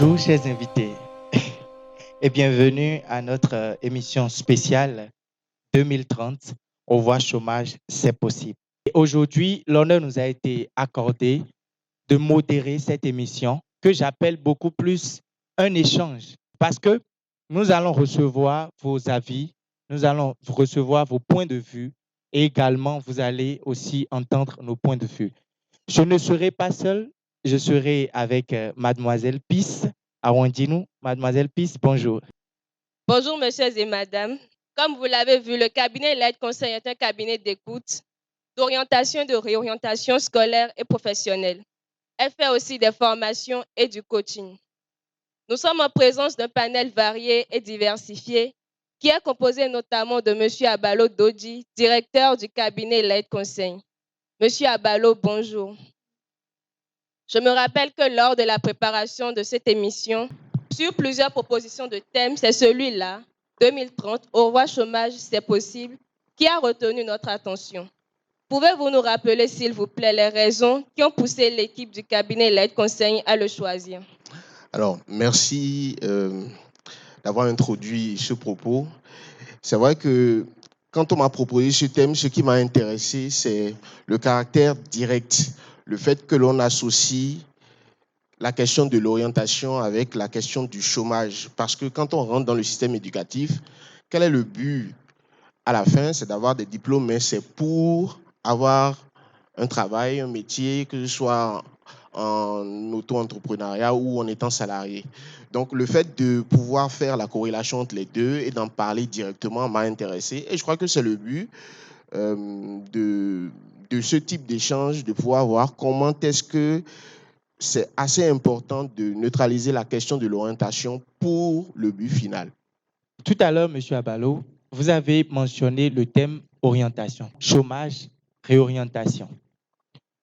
Bonjour, chers invités, et bienvenue à notre émission spéciale 2030. Au voit chômage, c'est possible. Et aujourd'hui, l'honneur nous a été accordé de modérer cette émission que j'appelle beaucoup plus un échange parce que nous allons recevoir vos avis, nous allons recevoir vos points de vue et également vous allez aussi entendre nos points de vue. Je ne serai pas seul, je serai avec Mademoiselle Peace Awandjinou. Mademoiselle Peace, bonjour. Bonjour, messieurs et madame. Comme vous l'avez vu, le cabinet L'aide Conseil est un cabinet d'écoute, d'orientation et de réorientation scolaire et professionnelle. Elle fait aussi des formations et du coaching. Nous sommes en présence d'un panel varié et diversifié qui est composé notamment de M. Abalo Dodi, directeur du cabinet L'aide Conseil. M. Abalo, bonjour. Je me rappelle que lors de la préparation de cette émission, sur plusieurs propositions de thèmes, c'est celui-là, 2030, au revoir chômage, c'est possible, qui a retenu notre attention. Pouvez-vous nous rappeler, s'il vous plaît, les raisons qui ont poussé l'équipe du cabinet L'aide Conseil à le choisir? Alors, merci d'avoir introduit ce propos. C'est vrai que quand on m'a proposé ce thème, ce qui m'a intéressé, c'est le caractère direct, le fait que l'on associe la question de l'orientation avec la question du chômage. Parce que quand on rentre dans le système éducatif, quel est le but à la fin? C'est d'avoir des diplômes, mais c'est pour avoir un travail, un métier, que ce soit en auto-entrepreneuriat ou en étant salarié. Donc, le fait de pouvoir faire la corrélation entre les deux et d'en parler directement m'a intéressé. Et je crois que c'est le but de ce type d'échange, de pouvoir voir comment est-ce que c'est assez important de neutraliser la question de l'orientation pour le but final. Tout à l'heure, M. Abalo, vous avez mentionné le thème orientation, chômage, réorientation.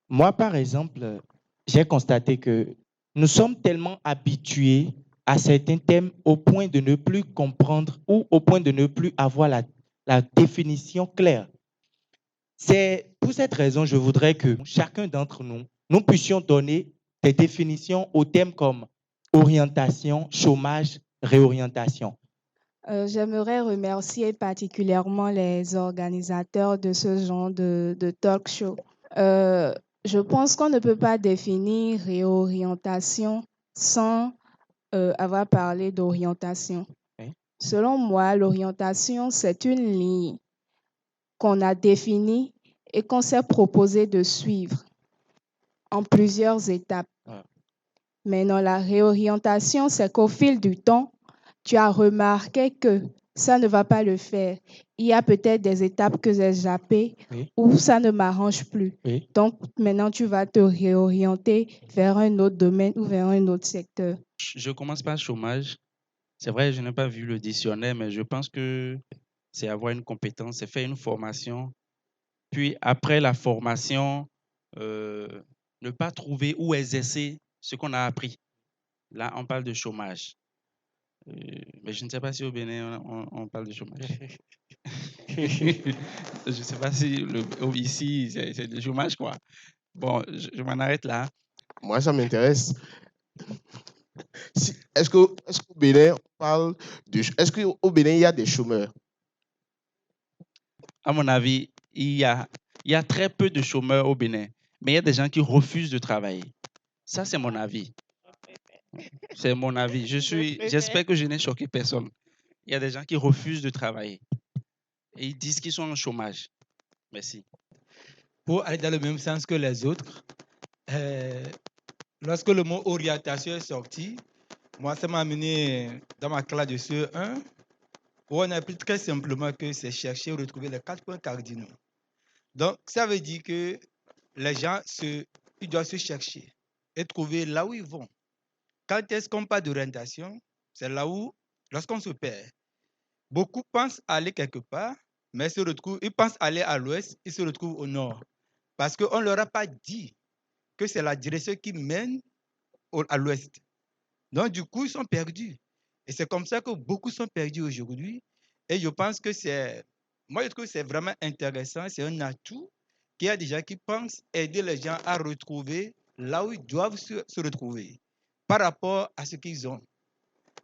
Moi, par exemple, j'ai constaté que nous sommes tellement habitués à certains thèmes au point de ne plus comprendre ou au point de ne plus avoir la définition claire. C'est pour cette raison, je voudrais que chacun d'entre nous, nous puissions donner des définitions aux thèmes comme orientation, chômage, réorientation. J'aimerais remercier particulièrement les organisateurs de ce genre de talk show. Euh, je pense qu'on ne peut pas définir réorientation sans avoir parlé d'orientation. Oui. Selon moi, l'orientation, c'est une ligne qu'on a définie et qu'on s'est proposé de suivre en plusieurs étapes. Ouais. Mais dans la réorientation, c'est qu'au fil du temps, tu as remarqué que ça ne va pas le faire. Il y a peut-être des étapes que j'ai zappées Oui. où ça ne m'arrange plus. Oui. Donc, maintenant, tu vas te réorienter vers un autre domaine ou vers un autre secteur. Je commence par chômage. C'est vrai, je n'ai pas vu le dictionnaire, mais je pense que c'est avoir une compétence, c'est faire une formation. Puis après la formation, ne pas trouver ou exercer ce qu'on a appris. Là, on parle de chômage. Mais je ne sais pas si au Bénin, on parle de chômage. Je ne sais pas si ici, c'est le chômage, quoi. Bon, je m'en arrête là. Moi, ça m'intéresse. Est-ce qu'au Bénin, on parle de... Est-ce qu'au Bénin, il y a des chômeurs? À mon avis, il y a très peu de chômeurs au Bénin, mais il y a des gens qui refusent de travailler. Ça, c'est mon avis. C'est mon avis. J'espère que je n'ai choqué personne. Il y a des gens qui refusent de travailler et ils disent qu'ils sont en chômage. Merci. Pour aller dans le même sens que les autres, lorsque le mot orientation est sorti, moi, ça m'a amené dans ma classe de CE1, où on a appris très simplement que c'est chercher et retrouver les 4 points cardinaux. Donc, ça veut dire que les gens, ils doivent se chercher et trouver là où ils vont. Quand est-ce qu'on parle d'orientation? C'est là où, lorsqu'on se perd, beaucoup pensent aller quelque part, mais ils pensent aller à l'ouest, ils se retrouvent au nord. Parce qu'on ne leur a pas dit que c'est la direction qui mène à l'ouest. Donc, du coup, ils sont perdus. Et c'est comme ça que beaucoup sont perdus aujourd'hui. Et je pense que moi, je trouve que c'est vraiment intéressant. C'est un atout qu'il y a des gens qui pensent aider les gens à retrouver là où ils doivent se retrouver. par rapport à ce qu'ils ont.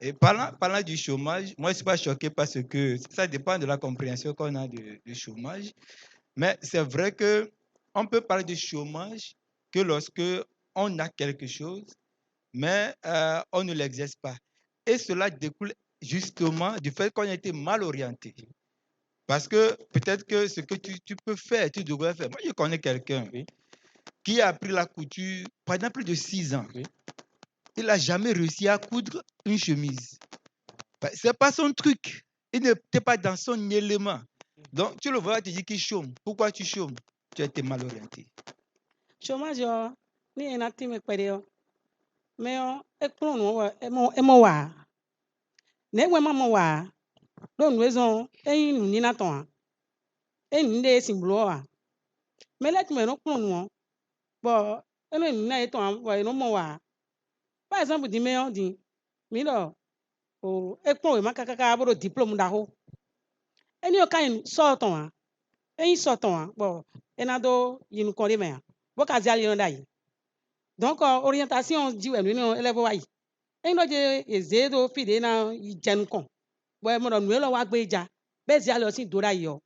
Et parlant du chômage, moi, je ne suis pas choqué parce que ça dépend de la compréhension qu'on a du chômage. Mais c'est vrai qu'on peut parler de chômage que lorsque on a quelque chose, mais on ne l'exerce pas. Et cela découle justement du fait qu'on a été mal orienté. Parce que peut-être que ce que tu peux faire, tu devrais faire. Moi, je connais quelqu'un qui a appris la couture pendant plus de 6 ans. Il n'a jamais réussi à coudre une chemise. Ce n'est pas son truc. Il n'était pas dans son élément. Donc, tu le vois, tu dis qu'il chôme. Pourquoi tu chômes? Tu as été mal orienté. Chômage, ni ena time kpere mais ekpron no emo wa ne we mama wa do no ezon eyin ni na ton eyin de simblo wa me let me no kpron no bo eno ni na eton wa no mo wa par exemple di me on di mi do o ekpron we makaka boro diplôme da ho eni o kan so ton wa eyin so ton wa bo ena do yin ko re me bo ka zali no dai donc orientation di we no élève wa yi eyin do je ezedo fide na ijenu kon bo mo do nu lo wa gbe ja be zi ale osin dora yo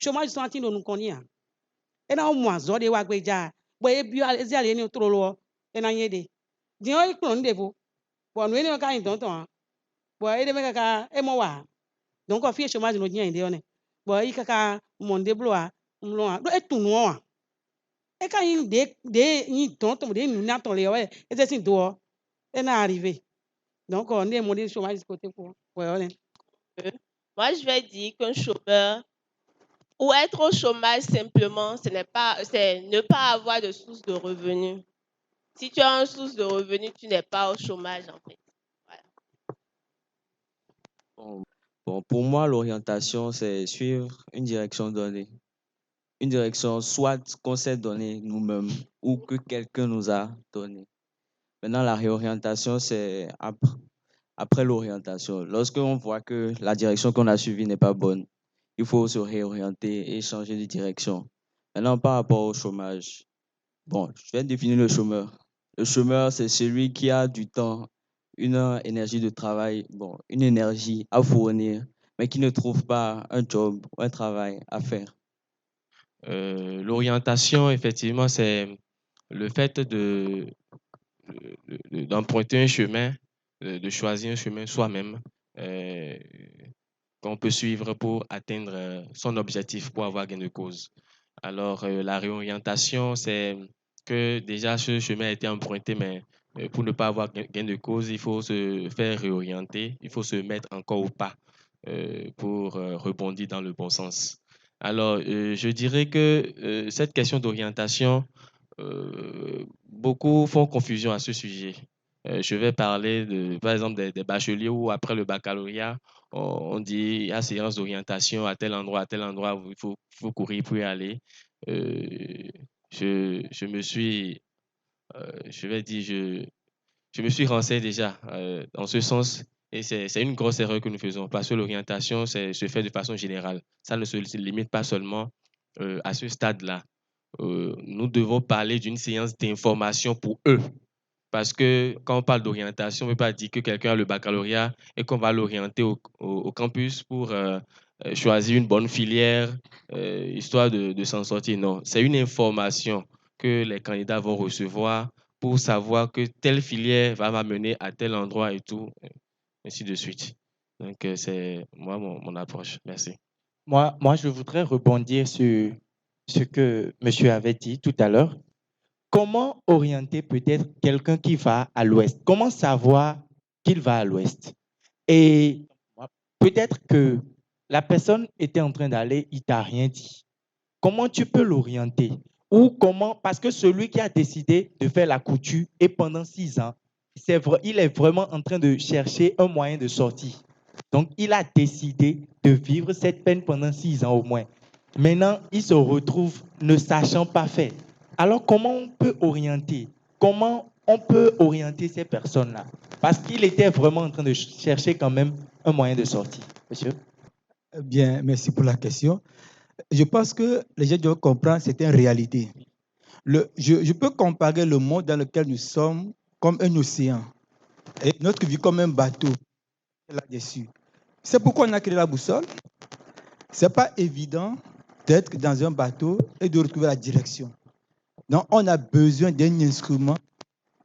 chômage so antin no kon ni a ena o mu azo de wa gbe ja bo e bi zi ale ni o tro lo ena yen de di o ikun nde bo bo nu ni ka yin don ton bo e de me kaka e mo wa donc o fi chômage no jen de one bo yi kaka mo nde blo a mlo a do e tunu wa e ka yin de yin don ton de nu na ton le o e se sin do e na arrivé donc on est mon chômage côté pour ouais. Moi, je vais dire qu'un chômeur, ou être au chômage simplement, c'est ne pas avoir de source de revenus. Si tu as une source de revenus, tu n'es pas au chômage en fait. Voilà. Bon, pour moi, l'orientation, c'est suivre une direction donnée. Une direction soit qu'on s'est donnée nous-mêmes ou que quelqu'un nous a donné. Maintenant, la réorientation, c'est après l'orientation. Lorsqu'on voit que la direction qu'on a suivie n'est pas bonne, il faut se réorienter et changer de direction. Maintenant, par rapport au chômage, bon, je vais définir le chômeur. Le chômeur, c'est celui qui a du temps, une énergie de travail, bon, une énergie à fournir, mais qui ne trouve pas un job ou un travail à faire. L'orientation, effectivement, c'est le fait d'emprunter un chemin, de choisir un chemin soi-même qu'on peut suivre pour atteindre son objectif, pour avoir gain de cause. Alors, la réorientation, c'est que déjà ce chemin a été emprunté, mais pour ne pas avoir gain de cause, il faut se faire réorienter, il faut se mettre encore au pas pour rebondir dans le bon sens. Alors, je dirais que cette question d'orientation, beaucoup font confusion à ce sujet. Je vais parler, par exemple, des bacheliers où après le baccalauréat, on dit il y a séance d'orientation à tel endroit où il faut courir pour y aller. Je me suis, je vais dire, je me suis renseigné déjà dans ce sens. Et c'est une grosse erreur que nous faisons parce que l'orientation se fait de façon générale. Ça ne se limite pas seulement à ce stade-là. Nous devons parler d'une séance d'information pour eux. Parce que quand on parle d'orientation, on ne peut pas dire que quelqu'un a le baccalauréat et qu'on va l'orienter au campus pour choisir une bonne filière, histoire de s'en sortir. Non, c'est une information que les candidats vont recevoir pour savoir que telle filière va m'amener à tel endroit et tout, ainsi de suite. Donc, c'est moi mon approche. Merci. Moi, je voudrais rebondir sur ce que monsieur avait dit tout à l'heure. Comment orienter peut-être quelqu'un qui va à l'ouest? Comment savoir qu'il va à l'ouest? Et peut-être que la personne était en train d'aller, il t'a rien dit. Comment tu peux l'orienter? Ou comment, parce que celui qui a décidé de faire la couture et pendant 6 ans, il est vraiment en train de chercher un moyen de sortie. Donc, il a décidé de vivre cette peine pendant 6 ans au moins. Maintenant, il se retrouve ne sachant pas faire. Alors, comment on peut orienter? Comment on peut orienter ces personnes-là? Parce qu'il était vraiment en train de chercher quand même un moyen de sortie. Monsieur? Bien, merci pour la question. Je pense que les gens doivent comprendre c'est une réalité. Je peux comparer le monde dans lequel nous sommes comme un océan. et notre vie comme un bateau là-dessus. C'est pourquoi on a créé la boussole. Ce n'est pas évident d'être dans un bateau et de retrouver la direction. Donc, on a besoin d'un instrument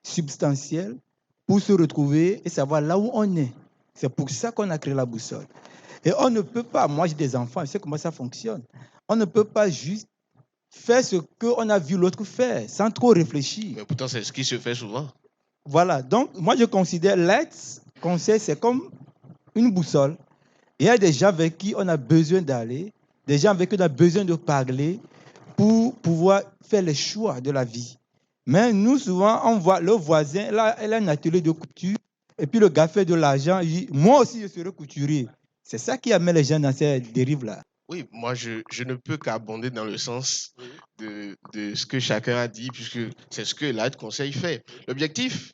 substantiel pour se retrouver et savoir là où on est. C'est pour ça qu'on a créé la boussole. Et on ne peut pas, moi j'ai des enfants, je sais comment ça fonctionne. On ne peut pas juste faire ce qu'on a vu l'autre faire sans trop réfléchir. Mais pourtant, c'est ce qui se fait souvent. Voilà, donc moi je considère l'être conseil, c'est comme une boussole. Il y a des gens avec qui on a besoin d'aller, des gens avec qui on a besoin de parler pour pouvoir faire les choix de la vie. Mais nous, souvent, on voit le voisin, là, elle a un atelier de couture, et puis le gars fait de l'argent, il dit, moi aussi je serai couturier. C'est ça qui amène les gens dans ces dérives-là. Oui, moi, je ne peux qu'abonder dans le sens de ce que chacun a dit, puisque c'est ce que l'AID Conseil fait. L'objectif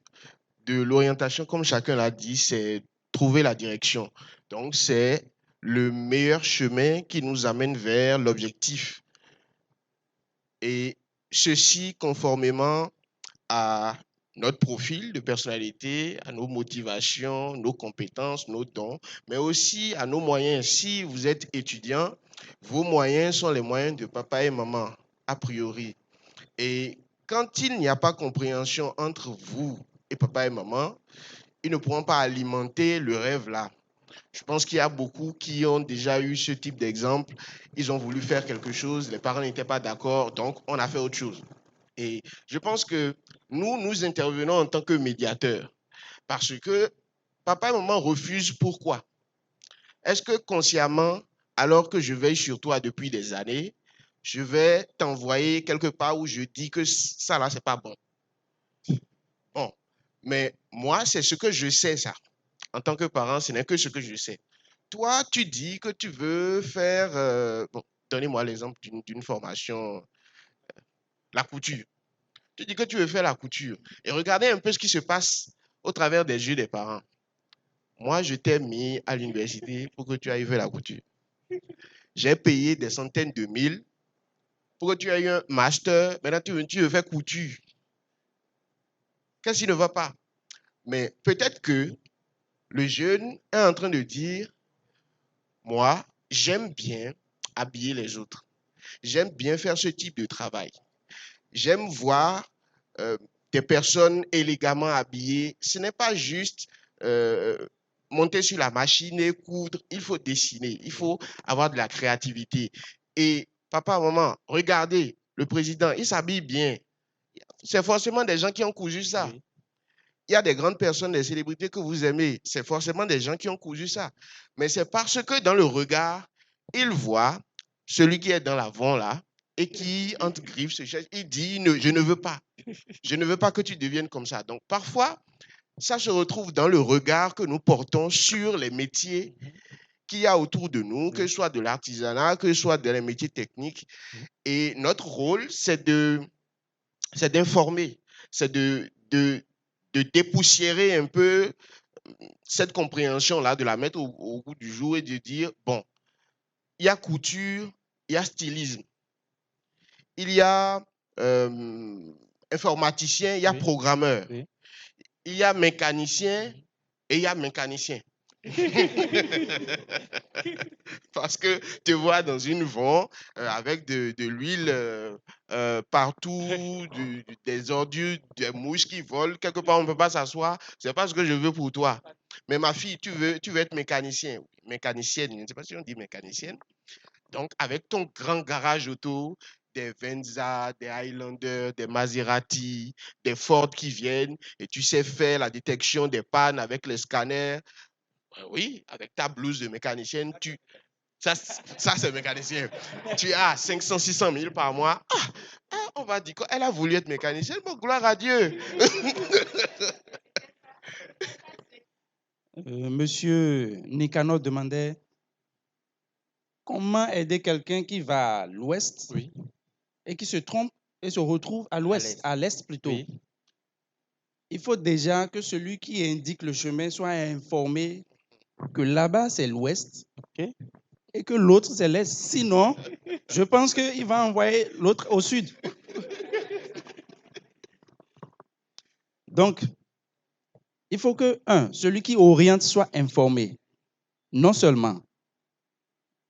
de l'orientation, comme chacun l'a dit, c'est trouver la direction. Donc, c'est le meilleur chemin qui nous amène vers l'objectif. Et ceci conformément à notre profil de personnalité, à nos motivations, nos compétences, nos dons, mais aussi à nos moyens. Si vous êtes étudiant, vos moyens sont les moyens de papa et maman, a priori. Et quand il n'y a pas compréhension entre vous et papa et maman, ils ne pourront pas alimenter le rêve là. Je pense qu'il y a beaucoup qui ont déjà eu ce type d'exemple. Ils ont voulu faire quelque chose, les parents n'étaient pas d'accord, donc on a fait autre chose. Et je pense que nous intervenons en tant que médiateurs parce que papa et maman refusent. Pourquoi? Est-ce que consciemment, alors que je veille sur toi depuis des années, je vais t'envoyer quelque part où je dis que ça là, c'est pas bon? Bon, mais moi, c'est ce que je sais, ça. En tant que parent, ce n'est que ce que je sais. Toi, tu dis que tu veux faire, bon, donnez-moi l'exemple d'une formation, la couture. Tu dis que tu veux faire la couture. Et regardez un peu ce qui se passe au travers des yeux des parents. Moi, je t'ai mis à l'université pour que tu ailles faire la couture. J'ai payé des centaines de mille pour que tu aies un master. Maintenant, tu veux faire couture. Qu'est-ce qui ne va pas? Mais peut-être que le jeune est en train de dire, moi, j'aime bien habiller les autres. J'aime bien faire ce type de travail. J'aime voir des personnes élégamment habillées. Ce n'est pas juste monter sur la machine et coudre. Il faut dessiner. Il faut avoir de la créativité. Et papa, maman, regardez, le président, il s'habille bien. C'est forcément des gens qui ont cousu ça. Oui. Il y a des grandes personnes, des célébrités que vous aimez. C'est forcément des gens qui ont cousu ça. Mais c'est parce que dans le regard, ils voient celui qui est dans l'avant là et qui, entre griffes, se cherche. Il dit, je ne veux pas. Je ne veux pas que tu deviennes comme ça. Donc, parfois, ça se retrouve dans le regard que nous portons sur les métiers qu'il y a autour de nous, que ce soit de l'artisanat, que ce soit dans les métiers techniques. Et notre rôle, c'est d'informer, c'est de dépoussiérer un peu cette compréhension-là, de la mettre au goût du jour et de dire, bon, il y a couture, il y a stylisme, il y a informaticien, il y a Oui. programmeur, Oui. il y a mécanicien et il y a mécanicien. Parce que tu vois dans une vent avec de l'huile partout, des ordures, des mouches qui volent, quelque part on ne peut pas s'asseoir. C'est pas ce que je veux pour toi. Mais ma fille, tu veux être mécanicien, mécanicienne, je ne sais pas si on dit mécanicienne. Donc avec ton grand garage auto, des Venza, des Highlander, des Maserati, des Ford qui viennent, et tu sais faire la détection des pannes avec les scanners. Oui, avec ta blouse de mécanicienne, ça c'est mécanicien. Tu as 500, 600 000 par mois. On va dire qu'elle a voulu être mécanicienne. Bon, gloire à Dieu. Monsieur Nicanor demandait comment aider quelqu'un qui va à l'ouest Oui. et qui se trompe et se retrouve à l'ouest, à l'est plutôt. Oui. Il faut déjà que celui qui indique le chemin soit informé que là-bas, c'est l'ouest et que l'autre, c'est l'est. Sinon, je pense qu'il va envoyer l'autre au sud. Donc, il faut que, celui qui oriente soit informé, non seulement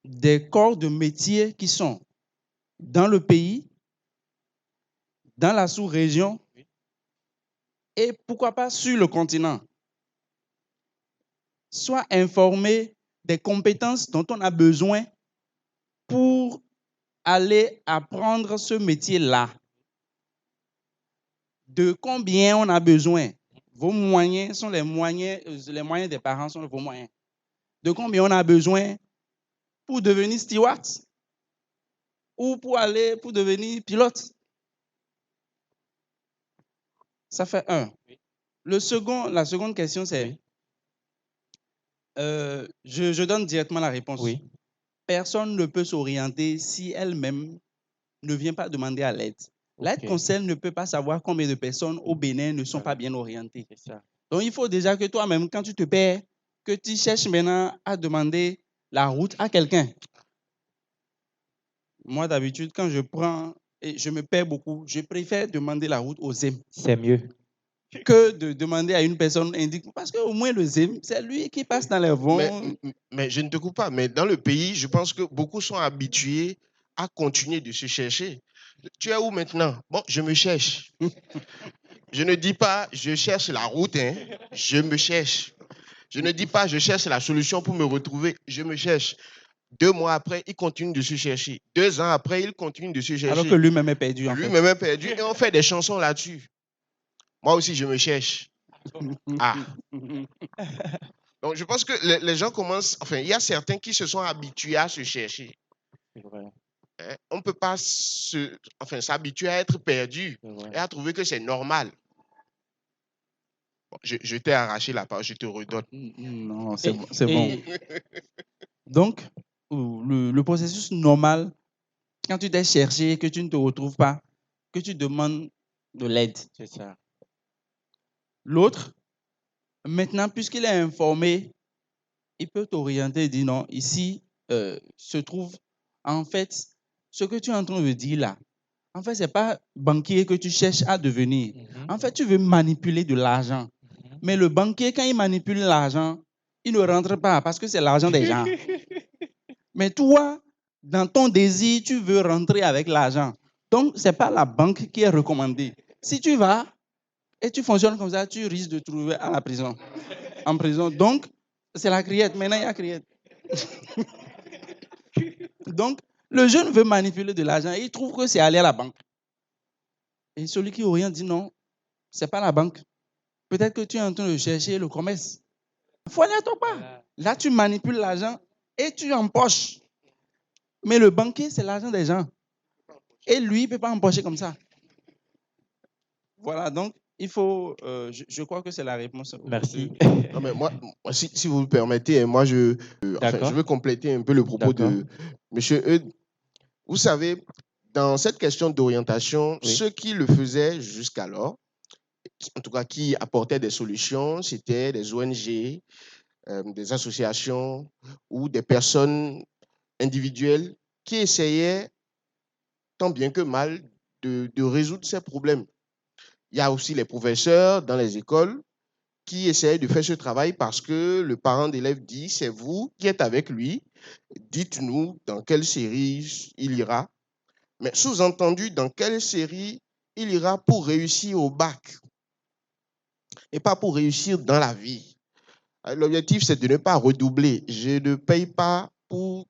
des corps de métier qui sont dans le pays, dans la sous-région et pourquoi pas sur le continent. Soit informé des compétences dont on a besoin pour aller apprendre ce métier-là. De combien on a besoin? Vos moyens sont les moyens des parents sont vos moyens. De combien on a besoin pour devenir steward ou pour devenir pilote? Ça fait un. La seconde question, c'est, je donne directement la réponse. Oui. Personne ne peut s'orienter si elle-même ne vient pas demander à l'aide. L'aide conseil ne peut pas savoir combien de personnes au Bénin ne sont pas bien orientées. Donc, il faut déjà que toi-même, quand tu te perds, que tu cherches maintenant à demander la route à quelqu'un. Moi, d'habitude, quand je prends et je me perds beaucoup, je préfère demander la route aux ZEM. C'est mieux. Que de demander à une personne indique. Parce qu'au moins, le ZEM, c'est lui qui passe dans les vents. Mais je ne te coupe pas, mais dans le pays, je pense que beaucoup sont habitués à continuer de se chercher. Tu es où maintenant? Bon, je me cherche. Je ne dis pas je cherche la route, hein. Je me cherche. Je ne dis pas je cherche la solution pour me retrouver, je me cherche. 2 mois après, il continue de se chercher. 2 ans après, il continue de se chercher. Alors que lui-même est perdu, en fait. Lui-même est perdu et on fait des chansons là-dessus. Moi aussi, je me cherche. Ah. Donc, je pense que les gens commencent... Enfin, il y a certains qui se sont habitués à se chercher. C'est vrai. Hein? On ne peut pas s'habituer à être perdu et à trouver que c'est normal. Bon, je t'ai arraché la parole, je te redonne. Non, c'est bon. Donc, le processus normal, quand tu t'es cherché et que tu ne te retrouves pas, que tu demandes de l'aide. C'est ça. L'autre, maintenant, puisqu'il est informé, il peut t'orienter et dire non, ici se trouve, en fait, ce que tu es en train de dire là, en fait, ce n'est pas banquier que tu cherches à devenir. En fait, tu veux manipuler de l'argent. Mais le banquier, quand il manipule l'argent, il ne rentre pas parce que c'est l'argent des gens. Mais toi, dans ton désir, tu veux rentrer avec l'argent. Donc, ce n'est pas la banque qui est recommandée. Si tu vas et tu fonctionnes comme ça, tu risques de te trouver à la prison. En prison. Donc, c'est la criette. Maintenant, il y a criette. Donc, le jeune veut manipuler de l'argent et il trouve que c'est aller à la banque. Et celui qui oriente dit non, ce n'est pas la banque. Peut-être que tu es en train de chercher le commerce. Il faut aller à ton pas. Là, tu manipules l'argent et tu empoches. Mais le banquier, c'est l'argent des gens. Et lui, il ne peut pas empocher comme ça. Voilà, donc, il faut... je crois que c'est la réponse. Merci. Non, mais moi, si vous le permettez, moi, je veux compléter un peu le propos de M. Eudes. Vous savez, dans cette question d'orientation, ceux qui le faisaient jusqu'alors, en tout cas qui apportaient des solutions, c'était des ONG, des associations ou des personnes individuelles qui essayaient tant bien que mal de résoudre ces problèmes. Il y a aussi les professeurs dans les écoles qui essayaient de faire ce travail parce que le parent d'élève dit, c'est vous qui êtes avec lui, dites-nous dans quelle série il ira. Mais sous-entendu, dans quelle série il ira pour réussir au bac et pas pour réussir dans la vie. L'objectif, c'est de ne pas redoubler. Je ne paye pas pour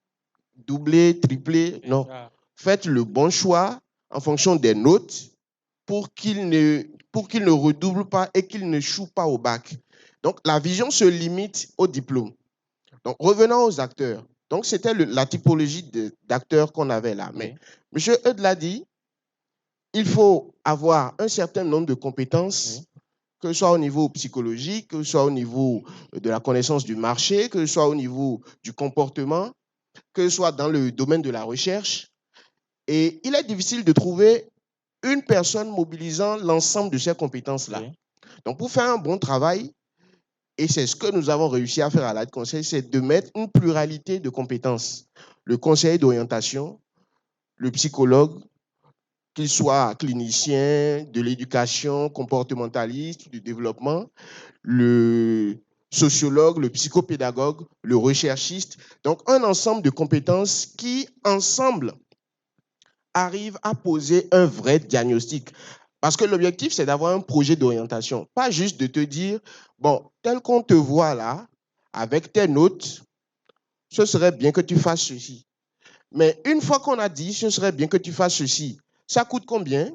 doubler, tripler. Non. Faites le bon choix en fonction des notes pour qu'il ne redouble pas et qu'il ne choue pas au bac. Donc, la vision se limite au diplôme. Donc, revenons aux acteurs. Donc, c'était la typologie d'acteurs qu'on avait là. Mais M. Eudes l'a dit, il faut avoir un certain nombre de compétences, que ce soit au niveau psychologique, que ce soit au niveau de la connaissance du marché, que ce soit au niveau du comportement, que ce soit dans le domaine de la recherche. Et il est difficile de trouver une personne mobilisant l'ensemble de ces compétences-là. Donc, pour faire un bon travail, et c'est ce que nous avons réussi à faire à l'AID Conseil, c'est de mettre une pluralité de compétences. Le conseiller d'orientation, le psychologue, qu'il soit clinicien, de l'éducation, comportementaliste, du développement, le sociologue, le psychopédagogue, le recherchiste. Donc, un ensemble de compétences qui, ensemble, arrivent à poser un vrai diagnostic. Parce que l'objectif, c'est d'avoir un projet d'orientation, pas juste de te dire, bon, tel qu'on te voit là, avec tes notes, ce serait bien que tu fasses ceci. Mais une fois qu'on a dit, ce serait bien que tu fasses ceci, ça coûte combien?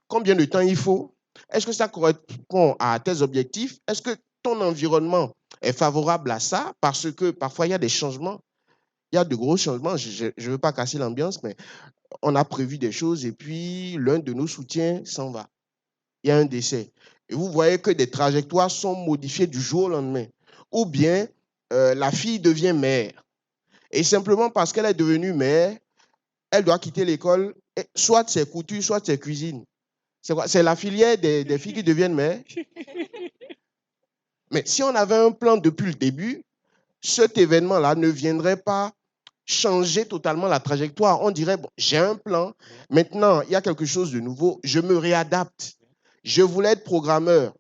Combien de temps il faut? Est-ce que ça correspond à tes objectifs? Est-ce que ton environnement est favorable à ça? Parce que parfois, il y a des changements. Il y a de gros changements. Je ne veux pas casser l'ambiance, mais on a prévu des choses et puis l'un de nos soutiens s'en va. Il y a un décès. Et vous voyez que des trajectoires sont modifiées du jour au lendemain. Ou bien, la fille devient mère. Et simplement parce qu'elle est devenue mère, elle doit quitter l'école, soit c'est couture, soit c'est cuisine. C'est quoi? C'est la filière des filles qui deviennent mères. Mais si on avait un plan depuis le début, cet événement-là ne viendrait pas changer totalement la trajectoire. On dirait, bon, j'ai un plan, maintenant, il y a quelque chose de nouveau, je me réadapte. Je voulais être programmeur.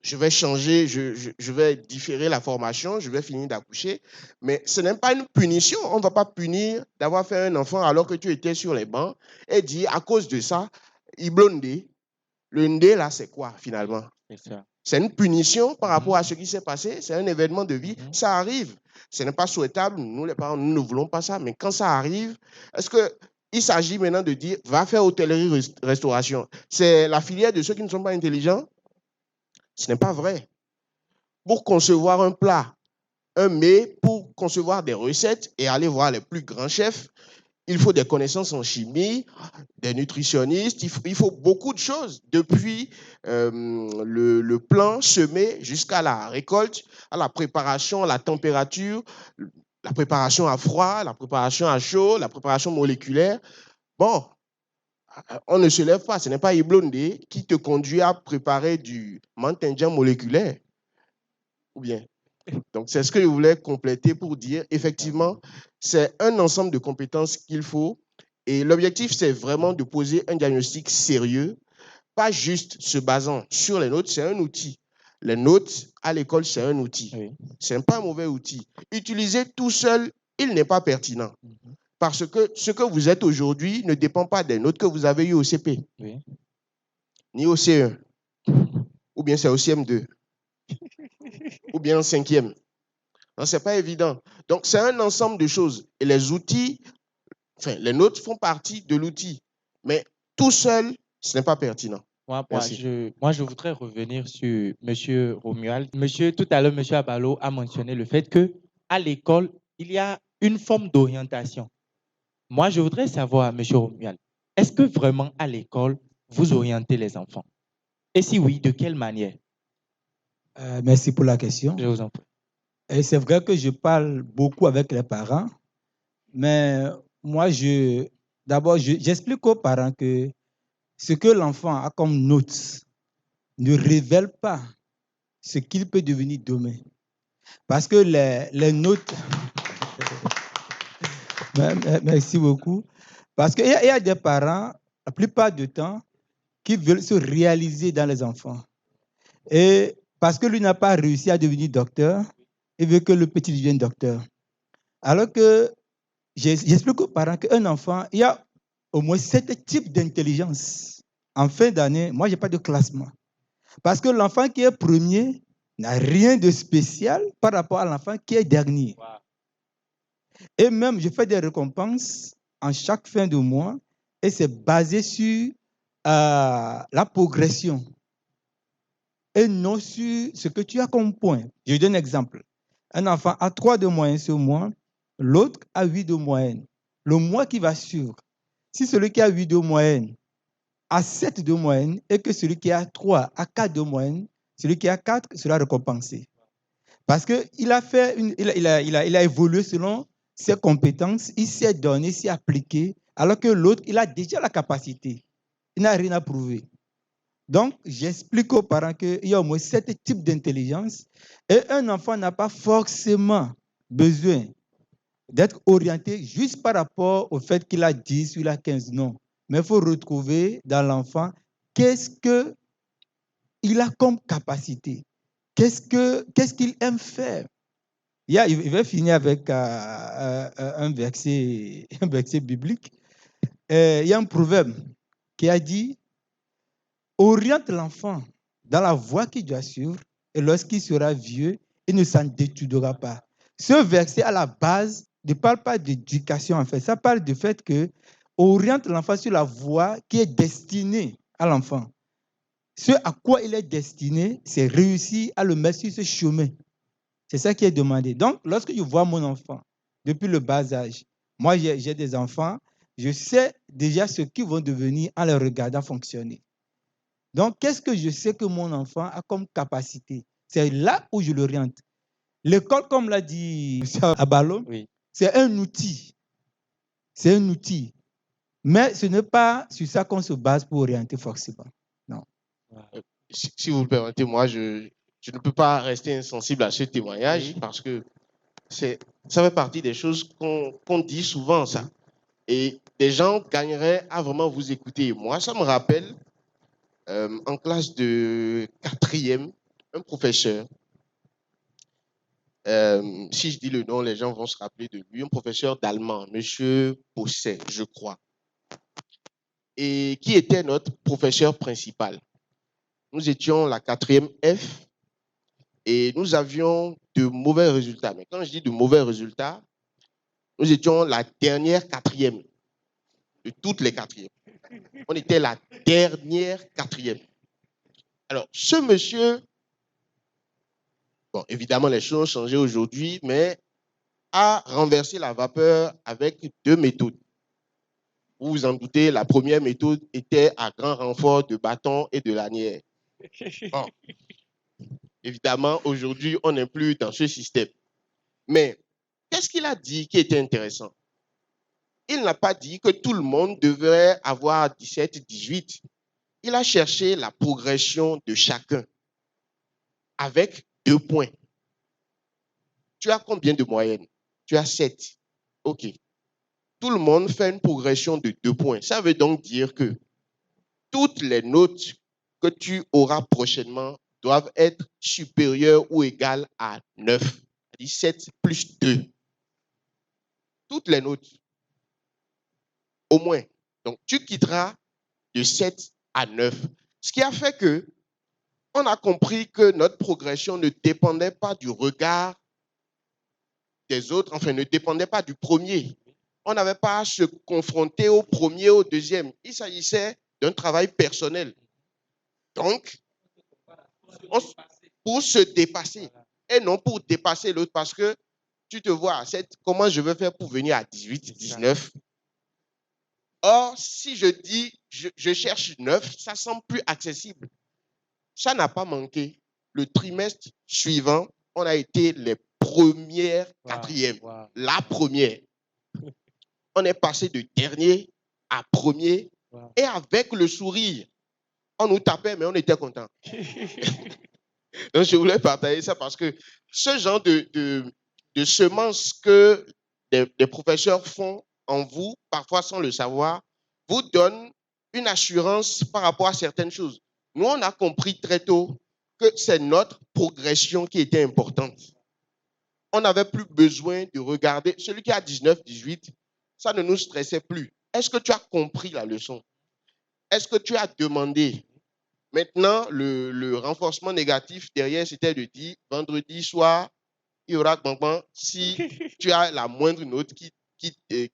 Je vais changer, je vais différer la formation, je vais finir d'accoucher. Mais ce n'est pas une punition. On ne va pas punir d'avoir fait un enfant alors que tu étais sur les bancs et dire, à cause de ça, il blondé. Le ndé, là, c'est quoi, finalement? C'est une punition par rapport à ce qui s'est passé. C'est un événement de vie. Ça arrive. Ce n'est pas souhaitable. Nous, les parents, nous ne voulons pas ça. Mais quand ça arrive, est-ce qu'il s'agit maintenant de dire, va faire hôtellerie-restauration? C'est la filière de ceux qui ne sont pas intelligents? Ce n'est pas vrai. Pour concevoir un plat, un mets, pour concevoir des recettes et aller voir les plus grands chefs, il faut des connaissances en chimie, des nutritionnistes, il faut beaucoup de choses, depuis le plan semé jusqu'à la récolte, à la préparation, à la température, la préparation à froid, la préparation à chaud, la préparation moléculaire. Bon, on ne se lève pas, ce n'est pas Iblondé qui te conduit à préparer du mantindian moléculaire. Ou bien. Donc, c'est ce que je voulais compléter pour dire, effectivement, c'est un ensemble de compétences qu'il faut. Et l'objectif, c'est vraiment de poser un diagnostic sérieux, pas juste se basant sur les notes, c'est un outil. Les notes à l'école, c'est un outil. Oui. Ce n'est pas un mauvais outil. Utiliser tout seul, il n'est pas pertinent. Parce que ce que vous êtes aujourd'hui ne dépend pas des notes que vous avez eues au CP, oui, ni au C1, ou bien c'est au CM2, ou bien en 5e. Ce n'est pas évident. Donc, c'est un ensemble de choses. Et les outils, enfin, les notes font partie de l'outil. Mais tout seul, ce n'est pas pertinent. Moi, je voudrais revenir sur M. Romuald. Tout à l'heure, M. Abalo a mentionné le fait qu'à l'école, il y a une forme d'orientation. Moi, je voudrais savoir, M. Romuald, est-ce que vraiment à l'école, vous orientez les enfants? Et si oui, de quelle manière? Merci pour la question. Je vous en prie. Et c'est vrai que je parle beaucoup avec les parents, mais moi, j'explique aux parents que ce que l'enfant a comme notes ne révèle pas ce qu'il peut devenir demain. Parce que les notes... Merci beaucoup. Parce qu'il y a des parents, la plupart du temps, qui veulent se réaliser dans les enfants. Et parce que lui n'a pas réussi à devenir docteur, il veut que le petit devienne docteur. Alors que j'explique aux parents qu'un enfant, il y a au moins 7 types d'intelligence. En fin d'année, moi, je n'ai pas de classement. Parce que l'enfant qui est premier n'a rien de spécial par rapport à l'enfant qui est dernier. Wow. Et même, je fais des récompenses en chaque fin de mois et c'est basé sur la progression et non sur ce que tu as comme point. Je donne un exemple. Un enfant a 3 de moyenne ce mois, l'autre a 8 de moyenne. Le mois qui va suivre, si celui qui a 8 de moyenne a 7 de moyenne et que celui qui a 3 a 4 de moyenne, celui qui a 4 sera récompensé. Parce qu'il a, il a évolué selon ses compétences, il s'est donné, il s'est appliqué, alors que l'autre, il a déjà la capacité. Il n'a rien à prouver. Donc, j'explique aux parents qu'il y a au moins 7 types d'intelligence et un enfant n'a pas forcément besoin d'être orienté juste par rapport au fait qu'il a 10 ou il a 15. Non. mais il faut retrouver dans l'enfant qu'est-ce qu'il a comme capacité, qu'est-ce qu'il aime faire. Il va finir avec un verset biblique. Il y a un proverbe qui a dit « Oriente l'enfant dans la voie qu'il doit suivre, et lorsqu'il sera vieux, il ne s'en détournera pas. » Ce verset, à la base, ne parle pas d'éducation, en fait. Ça parle du fait que oriente l'enfant sur la voie qui est destinée à l'enfant. Ce à quoi il est destiné, c'est réussir à le mettre sur ce chemin. C'est ça qui est demandé. Donc, lorsque je vois mon enfant, depuis le bas âge, moi j'ai des enfants, je sais déjà ce qu'ils vont devenir en les regardant fonctionner. Donc, qu'est-ce que je sais que mon enfant a comme capacité? C'est là où je l'oriente. L'école, comme l'a dit M. Abalo, Oui. c'est un outil. C'est un outil. Mais ce n'est pas sur ça qu'on se base pour orienter forcément. Non. Si vous le permettez, moi, je ne peux pas rester insensible à ce témoignage parce que ça fait partie des choses qu'on dit souvent, ça. Et des gens gagneraient à vraiment vous écouter. Moi, ça me rappelle, en classe de 4e, un professeur, si je dis le nom, les gens vont se rappeler de lui, un professeur d'allemand, M. Posset, je crois, et qui était notre professeur principal. Nous étions la 4e F et nous avions de mauvais résultats. Mais quand je dis de mauvais résultats, nous étions la dernière 4e de toutes les 4e. On était la dernière 4e. Alors, ce monsieur, bon, évidemment, les choses ont changé aujourd'hui, mais a renversé la vapeur avec 2 méthodes. Vous vous en doutez, la première méthode était à grand renfort de bâton et de lanière. Bon. Évidemment, aujourd'hui, on n'est plus dans ce système. Mais qu'est-ce qu'il a dit qui était intéressant? Il n'a pas dit que tout le monde devrait avoir 17, 18. Il a cherché la progression de chacun avec 2 points. Tu as combien de moyenne? Tu as 7. OK. Tout le monde fait une progression de 2 points. Ça veut donc dire que toutes les notes que tu auras prochainement doivent être supérieures ou égales à 9. 17 plus 2. Toutes les notes. Au moins. Donc, tu quitteras de 7 à 9. Ce qui a fait que on a compris que notre progression ne dépendait pas du regard des autres, enfin, ne dépendait pas du premier. On n'avait pas à se confronter au premier, au deuxième. Il s'agissait d'un travail personnel. Donc, pour se dépasser et non pour dépasser l'autre, parce que tu te vois à 7, comment je vais faire pour venir à 18, 19? Or, si je dis, je cherche 9, ça semble plus accessible. Ça n'a pas manqué. Le trimestre suivant, on a été les premières 4e. Wow. La première. On est passé de dernier à premier. Wow. Et avec le sourire, on nous tapait, mais on était contents. Donc, je voulais partager ça parce que ce genre de semences que des professeurs font en vous, parfois sans le savoir, vous donne une assurance par rapport à certaines choses. Nous, on a compris très tôt que c'est notre progression qui était importante. On n'avait plus besoin de regarder. Celui qui a 19, 18, ça ne nous stressait plus. Est-ce que tu as compris la leçon? Est-ce que tu as demandé? Maintenant, le renforcement négatif derrière, c'était de dire, vendredi soir, il y aura bang si tu as la moindre note qui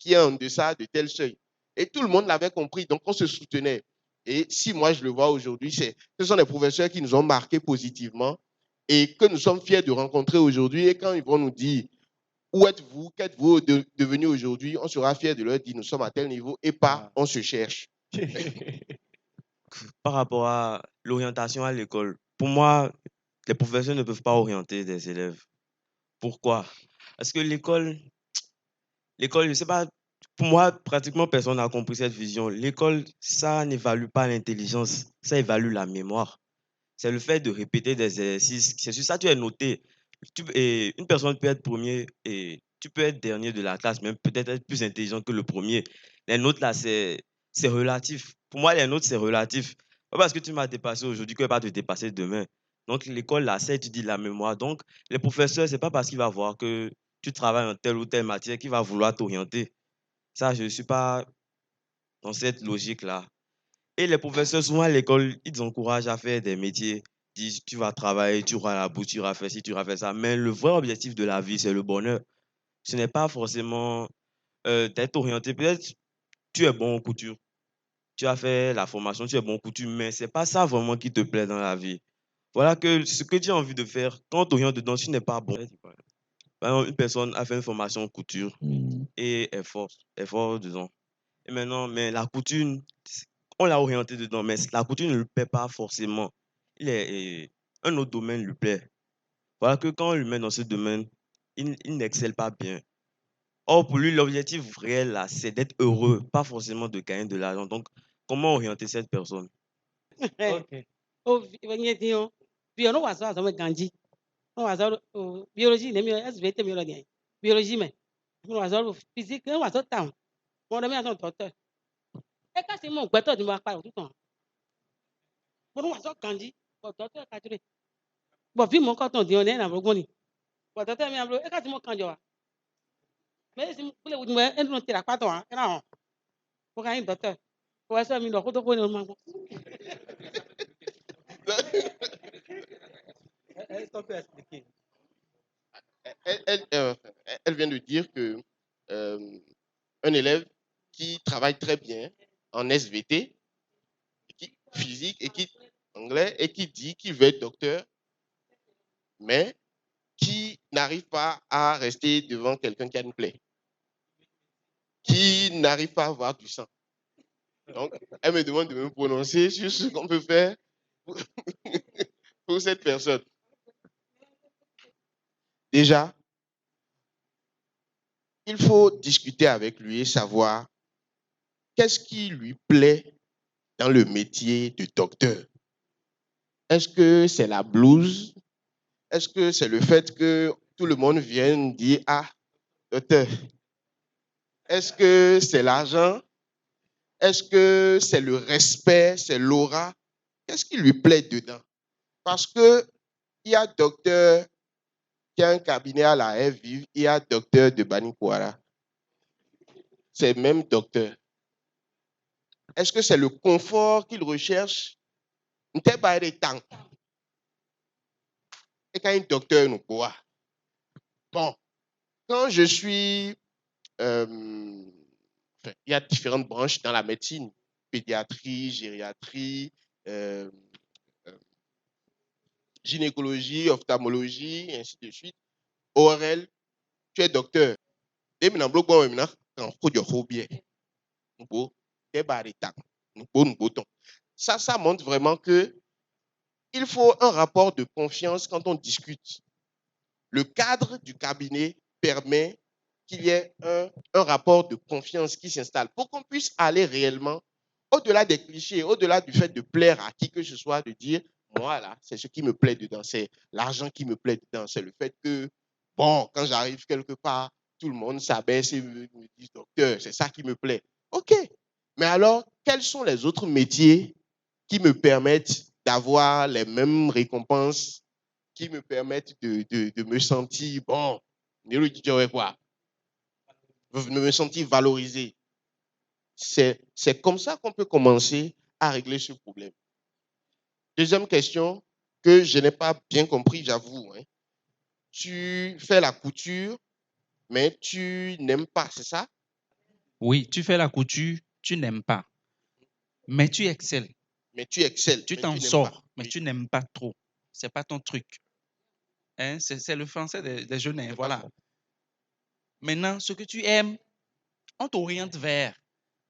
est en deçà de tel seuil. Et tout le monde l'avait compris, donc on se soutenait. Et si moi je le vois aujourd'hui, ce sont des professeurs qui nous ont marqués positivement et que nous sommes fiers de rencontrer aujourd'hui. Et quand ils vont nous dire, où êtes-vous, qu'êtes-vous devenu aujourd'hui, on sera fiers de leur dire, nous sommes à tel niveau et pas, on se cherche. Par rapport à l'orientation à l'école, pour moi, les professeurs ne peuvent pas orienter des élèves. Pourquoi? Parce que l'école, je ne sais pas, pour moi, pratiquement personne n'a compris cette vision. L'école, ça n'évalue pas l'intelligence, ça évalue la mémoire. C'est le fait de répéter des exercices. C'est sur ça que tu es noté. Une personne peut être premier et tu peux être dernier de la classe, même peut-être être plus intelligent que le premier. Les notes là, c'est c'est relatif. Pour moi, les notes, c'est relatif. Pas parce que tu m'as dépassé aujourd'hui que tu vas pas te dépasser demain. Donc, l'école, là, c'est étudie la mémoire. Donc, les professeurs, c'est pas parce qu'il va voir que tu travailles en telle ou telle matière qu'il va vouloir t'orienter. Ça, je ne suis pas dans cette logique-là. Et les professeurs, souvent à l'école, ils encouragent à faire des métiers. Ils disent, tu vas travailler, tu auras la bourse, tu auras fait ci, tu auras fait ça. Mais le vrai objectif de la vie, c'est le bonheur. Ce n'est pas forcément d'être orienté. Peut-être tu es bon en couture, tu as fait la formation, tu es bon en couture, mais ce n'est pas ça vraiment qui te plaît dans la vie. Voilà que ce que tu as envie de faire, quand tu orientes dedans, tu n'es pas bon. Par exemple, une personne a fait une formation en couture et est fort dedans. Et maintenant, mais la couture, on l'a orienté dedans, mais la couture ne lui plaît pas forcément. Un autre domaine lui plaît. Voilà que quand on lui met dans ce domaine, il n'excelle pas bien. Or, pour lui, l'objectif réel, là, c'est d'être heureux, pas forcément de gagner de l'argent. Donc, comment orienter cette personne? Ok. Biologie, biologie, mais physique, mon ami a son docteur. Et quand c'est mon docteur, tu m'as pas tout le temps. Bon, on va Kandi, bon, docteur, bon, puis mon coton dit, on est dans le bon. Bon, docteur, mais et quand c'est mon Kandi, mais si vous voulez, elle ne tire pas toi, et non, pour un docteur. Pour ça, il doit retrouver le mango. Est-ce qu'on peut expliquer? Elle vient de dire que un élève qui travaille très bien en SVT, physique et qui anglais et qui dit qu'il veut être docteur, mais qui n'arrive pas à rester devant quelqu'un qui a une plaie, qui n'arrive pas à avoir du sang. Donc, elle me demande de me prononcer sur ce qu'on peut faire pour cette personne. Déjà, il faut discuter avec lui et savoir qu'est-ce qui lui plaît dans le métier de docteur. Est-ce que c'est la blouse? Est-ce que c'est le fait que tout le monde vienne dire « Ah, docteur ». Est-ce que c'est l'argent? Est-ce que c'est le respect? C'est l'aura? Qu'est-ce qui lui plaît dedans? Parce qu'il y a docteur qui a un cabinet à la Haye Vive, il y a docteur de Banikwara. C'est même docteur. Est-ce que c'est le confort qu'il recherche? Et quand un docteur nous voit. Bon, quand je suis... il y a différentes branches dans la médecine. Pédiatrie, gériatrie, gynécologie, ophtalmologie, et ainsi de suite. ORL, tu es docteur. Ça montre vraiment que il faut un rapport de confiance quand on discute. Le cadre du cabinet permet qu'il y ait un rapport de confiance qui s'installe pour qu'on puisse aller réellement au-delà des clichés, au-delà du fait de plaire à qui que ce soit, de dire, moi là, c'est ce qui me plaît dedans, c'est l'argent qui me plaît dedans, c'est le fait que, bon, quand j'arrive quelque part, tout le monde s'abaisse et me dit, docteur, c'est ça qui me plaît. OK, mais alors, quels sont les autres métiers qui me permettent d'avoir les mêmes récompenses, qui me permettent de me sentir, bon, de me sentir valorisé. C'est comme ça qu'on peut commencer à régler ce problème. Deuxième question que je n'ai pas bien compris, j'avoue. Hein. Tu fais la couture, mais tu n'aimes pas, c'est ça? Oui, tu fais la couture, tu n'aimes pas, mais tu excelles. Mais tu excelles. Tu t'en sors, mais tu n'aimes pas trop. Ce n'est pas ton truc. Hein? C'est le français des jeunes. Hein, voilà. Maintenant, ce que tu aimes, on t'oriente vers,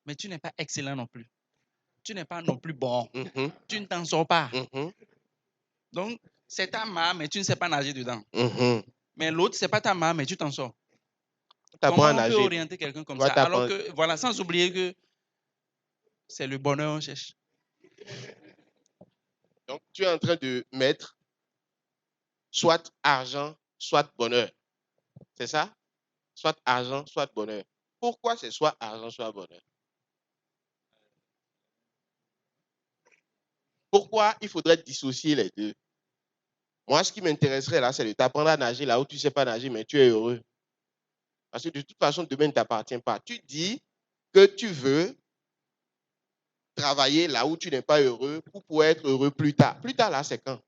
mais tu n'es pas excellent non plus. Tu n'es pas non plus bon. Tu ne t'en sors pas. Donc, c'est ta main, mais tu ne sais pas nager dedans. Mais l'autre, ce n'est pas ta main, mais tu t'en sors. Comment on peut orienter quelqu'un comme ça? Alors que, voilà, sans oublier que c'est le bonheur qu'on cherche. Donc, tu es en train de mettre soit argent, soit bonheur. C'est ça? Soit argent, soit bonheur. Pourquoi c'est soit argent, soit bonheur? Pourquoi il faudrait dissocier les deux? Moi, ce qui m'intéresserait là, c'est de t'apprendre à nager là où tu ne sais pas nager, mais tu es heureux. Parce que de toute façon, demain ne t'appartient pas. Tu dis que tu veux travailler là où tu n'es pas heureux pour pouvoir être heureux plus tard. Plus tard, là, c'est quand?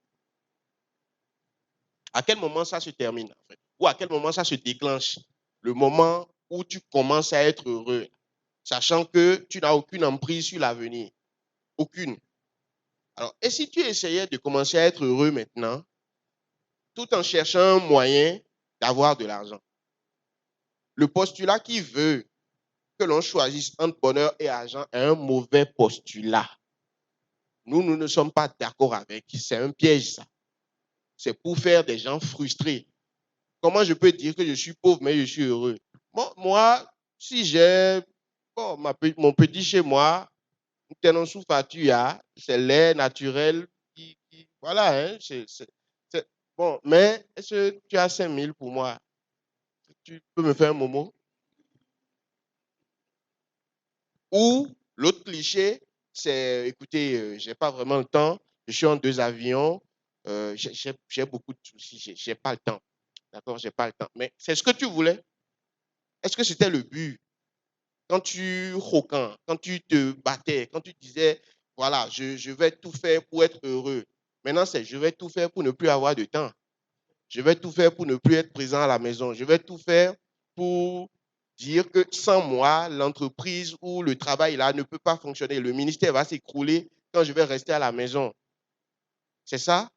À quel moment ça se termine, en fait? Ou à quel moment ça se déclenche? Le moment où tu commences à être heureux, sachant que tu n'as aucune emprise sur l'avenir. Aucune. Alors, et si tu essayais de commencer à être heureux maintenant, tout en cherchant un moyen d'avoir de l'argent? Le postulat qui veut que l'on choisisse entre bonheur et argent est un mauvais postulat. Nous ne sommes pas d'accord avec. C'est un piège, ça. C'est pour faire des gens frustrés. Comment je peux dire que je suis pauvre, mais je suis heureux? Bon, moi, si j'ai mon petit chez moi, c'est l'air naturel. Voilà, hein, bon, mais est-ce que tu as 5 000 pour moi? Tu peux me faire un momo? Ou l'autre cliché, c'est, écoutez, je n'ai pas vraiment le temps, je suis en 2 avions, j'ai beaucoup de soucis, je n'ai pas le temps. D'accord, je n'ai pas le temps. Mais c'est ce que tu voulais? Est-ce que c'était le but? Quand tu roquant, quand tu te battais, quand tu disais, voilà, je vais tout faire pour être heureux. Maintenant, c'est je vais tout faire pour ne plus avoir de temps. Je vais tout faire pour ne plus être présent à la maison. Je vais tout faire pour dire que sans moi, l'entreprise ou le travail là ne peut pas fonctionner. Le ministère va s'écrouler quand je vais rester à la maison. C'est ça?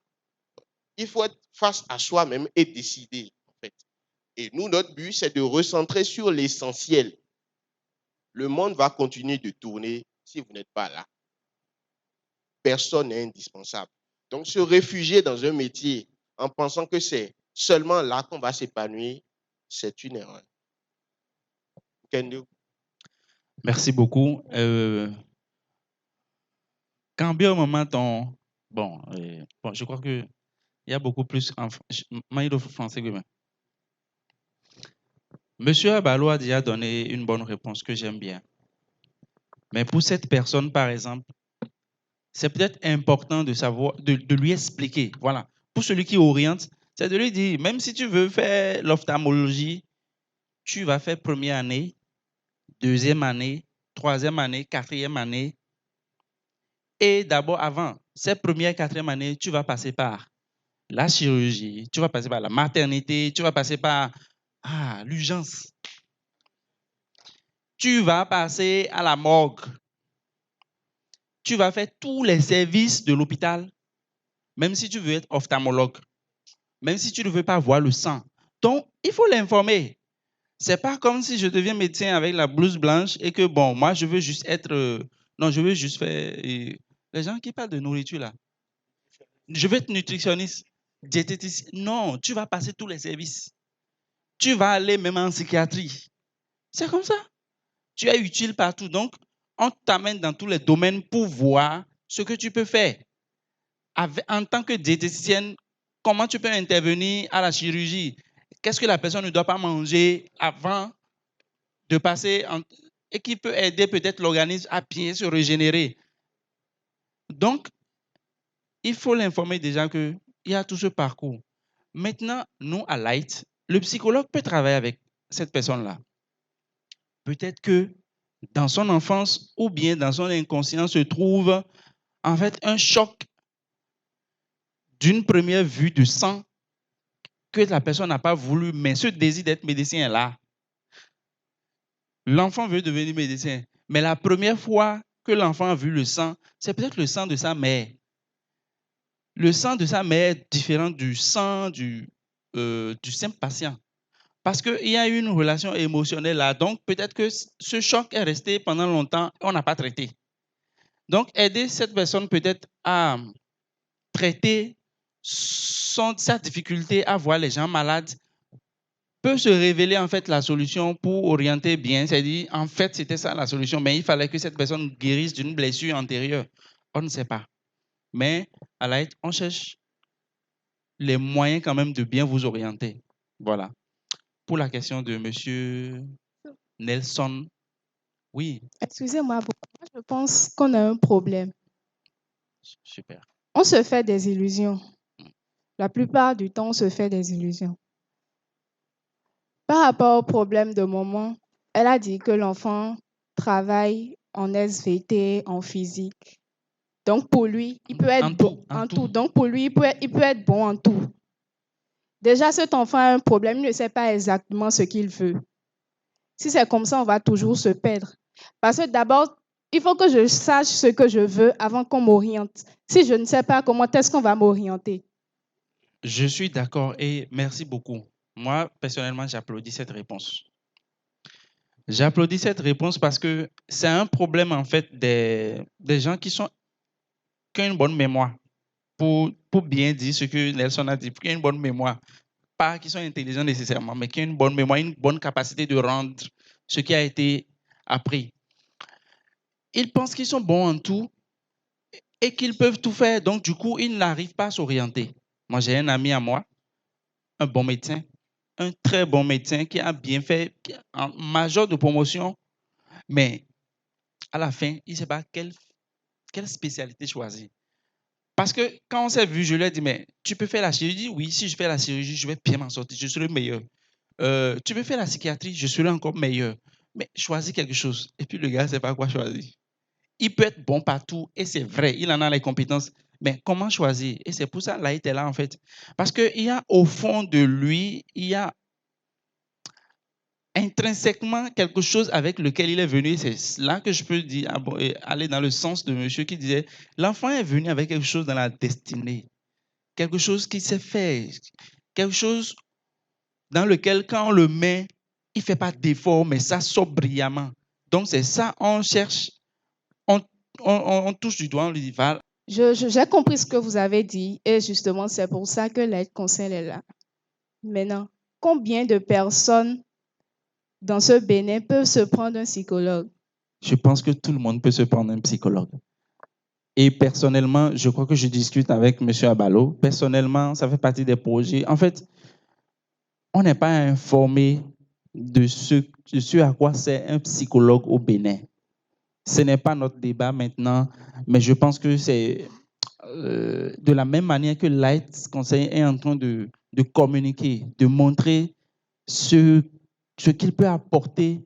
Il faut être face à soi-même et décider, en fait. Et nous, notre but, c'est de recentrer sur l'essentiel. Le monde va continuer de tourner si vous n'êtes pas là. Personne n'est indispensable. Donc, se réfugier dans un métier en pensant que c'est seulement là qu'on va s'épanouir, c'est une erreur. Kendo. Merci beaucoup. Cambio moment bon, je crois que il y a beaucoup plus en français que moi. Monsieur Abalo a déjà donné une bonne réponse que j'aime bien. Mais pour cette personne, par exemple, c'est peut-être important de savoir, de lui expliquer. Voilà. Pour celui qui oriente, c'est de lui dire, même si tu veux faire l'ophtalmologie, tu vas faire première année, deuxième année, troisième année, quatrième année. Et d'abord, avant cette première, quatrième année, tu vas passer par la chirurgie, tu vas passer par la maternité, tu vas passer par l'urgence. Tu vas passer à la morgue. Tu vas faire tous les services de l'hôpital, même si tu veux être ophtalmologue, même si tu ne veux pas voir le sang. Donc, il faut l'informer. Ce n'est pas comme si je deviens médecin avec la blouse blanche et que, bon, moi, je veux juste être... non, je veux juste faire... les gens qui parlent de nourriture, là. Je veux être nutritionniste, diététicien. Non, tu vas passer tous les services. Tu vas aller même en psychiatrie. C'est comme ça. Tu es utile partout. Donc, on t'amène dans tous les domaines pour voir ce que tu peux faire. En tant que diététicienne, comment tu peux intervenir à la chirurgie? Qu'est-ce que la personne ne doit pas manger avant de passer et qui peut aider peut-être l'organisme à bien se régénérer? Donc, il faut l'informer déjà qu'il y a tout ce parcours. Maintenant, nous, à Light, le psychologue peut travailler avec cette personne-là. Peut-être que dans son enfance ou bien dans son inconscient se trouve en fait un choc d'une première vue de sang que la personne n'a pas voulu, mais ce désir d'être médecin est là. L'enfant veut devenir médecin, mais la première fois que l'enfant a vu le sang, c'est peut-être le sang de sa mère. Le sang de sa mère est différent du sang du simple patient. Parce qu'il y a une relation émotionnelle là. Donc, peut-être que ce choc est resté pendant longtemps et on n'a pas traité. Donc, aider cette personne peut-être à traiter sa difficulté à voir les gens malades peut se révéler en fait la solution pour orienter bien. C'est-à-dire, en fait, c'était ça la solution, mais il fallait que cette personne guérisse d'une blessure antérieure. On ne sait pas. Mais à l'aide, on cherche les moyens quand même de bien vous orienter. Voilà. Pour la question de monsieur Nelson, oui. Excusez-moi, je pense qu'on a un problème. Super. On se fait des illusions. La plupart du temps, on se fait des illusions. Par rapport au problème de moment, elle a dit que l'enfant travaille en SVT, en physique. Donc, pour lui, il peut être bon en tout. Donc, pour lui, il peut être bon en tout. Déjà, cet enfant a un problème, il ne sait pas exactement ce qu'il veut. Si c'est comme ça, on va toujours se perdre. Parce que d'abord, il faut que je sache ce que je veux avant qu'on m'oriente. Si je ne sais pas, comment est-ce qu'on va m'orienter? Je suis d'accord et merci beaucoup. Moi, personnellement, j'applaudis cette réponse. J'applaudis cette réponse parce que c'est un problème, en fait, des gens qui ont une bonne mémoire. Pour bien dire ce que Nelson a dit, qui ont une bonne mémoire. Pas qui sont intelligents nécessairement, mais qui ont une bonne mémoire, une bonne capacité de rendre ce qui a été appris. Ils pensent qu'ils sont bons en tout et qu'ils peuvent tout faire. Donc, du coup, ils n'arrivent pas à s'orienter. Moi, j'ai un ami à moi, un bon médecin, un très bon médecin qui a bien fait, en major de promotion, mais à la fin, il ne sait pas quelle spécialité choisir. Parce que quand on s'est vu, je lui ai dit, mais tu peux faire la chirurgie? Oui, si je fais la chirurgie, je vais bien m'en sortir, je serai le meilleur. Tu peux faire la psychiatrie? Je serai encore meilleur. Mais choisis quelque chose. Et puis le gars ne sait pas quoi choisir. Il peut être bon partout, et c'est vrai, il en a les compétences, mais comment choisir? Et c'est pour ça que Laït est là, en fait. Parce qu'il y a au fond de lui, il y a intrinsèquement quelque chose avec lequel il est venu. C'est là que je peux dire, aller dans le sens de monsieur qui disait, l'enfant est venu avec quelque chose dans la destinée, quelque chose qui s'est fait, quelque chose dans lequel quand on le met, il ne fait pas d'effort, mais ça sort brillamment. Donc c'est ça, on cherche, on touche du doigt, on lui dit, va. J'ai compris ce que vous avez dit et justement, c'est pour ça que l'aide conseil est là. Maintenant, combien de personnes dans ce Bénin peuvent se prendre un psychologue? Je pense que tout le monde peut se prendre un psychologue. Et personnellement, je crois que je discute avec M. Abalo. Personnellement, ça fait partie des projets. En fait, on n'est pas informé de ce à quoi c'est un psychologue au Bénin. Ce n'est pas notre débat maintenant, mais je pense que c'est de la même manière que Light Conseil est en train de communiquer, de montrer ce qu'il peut apporter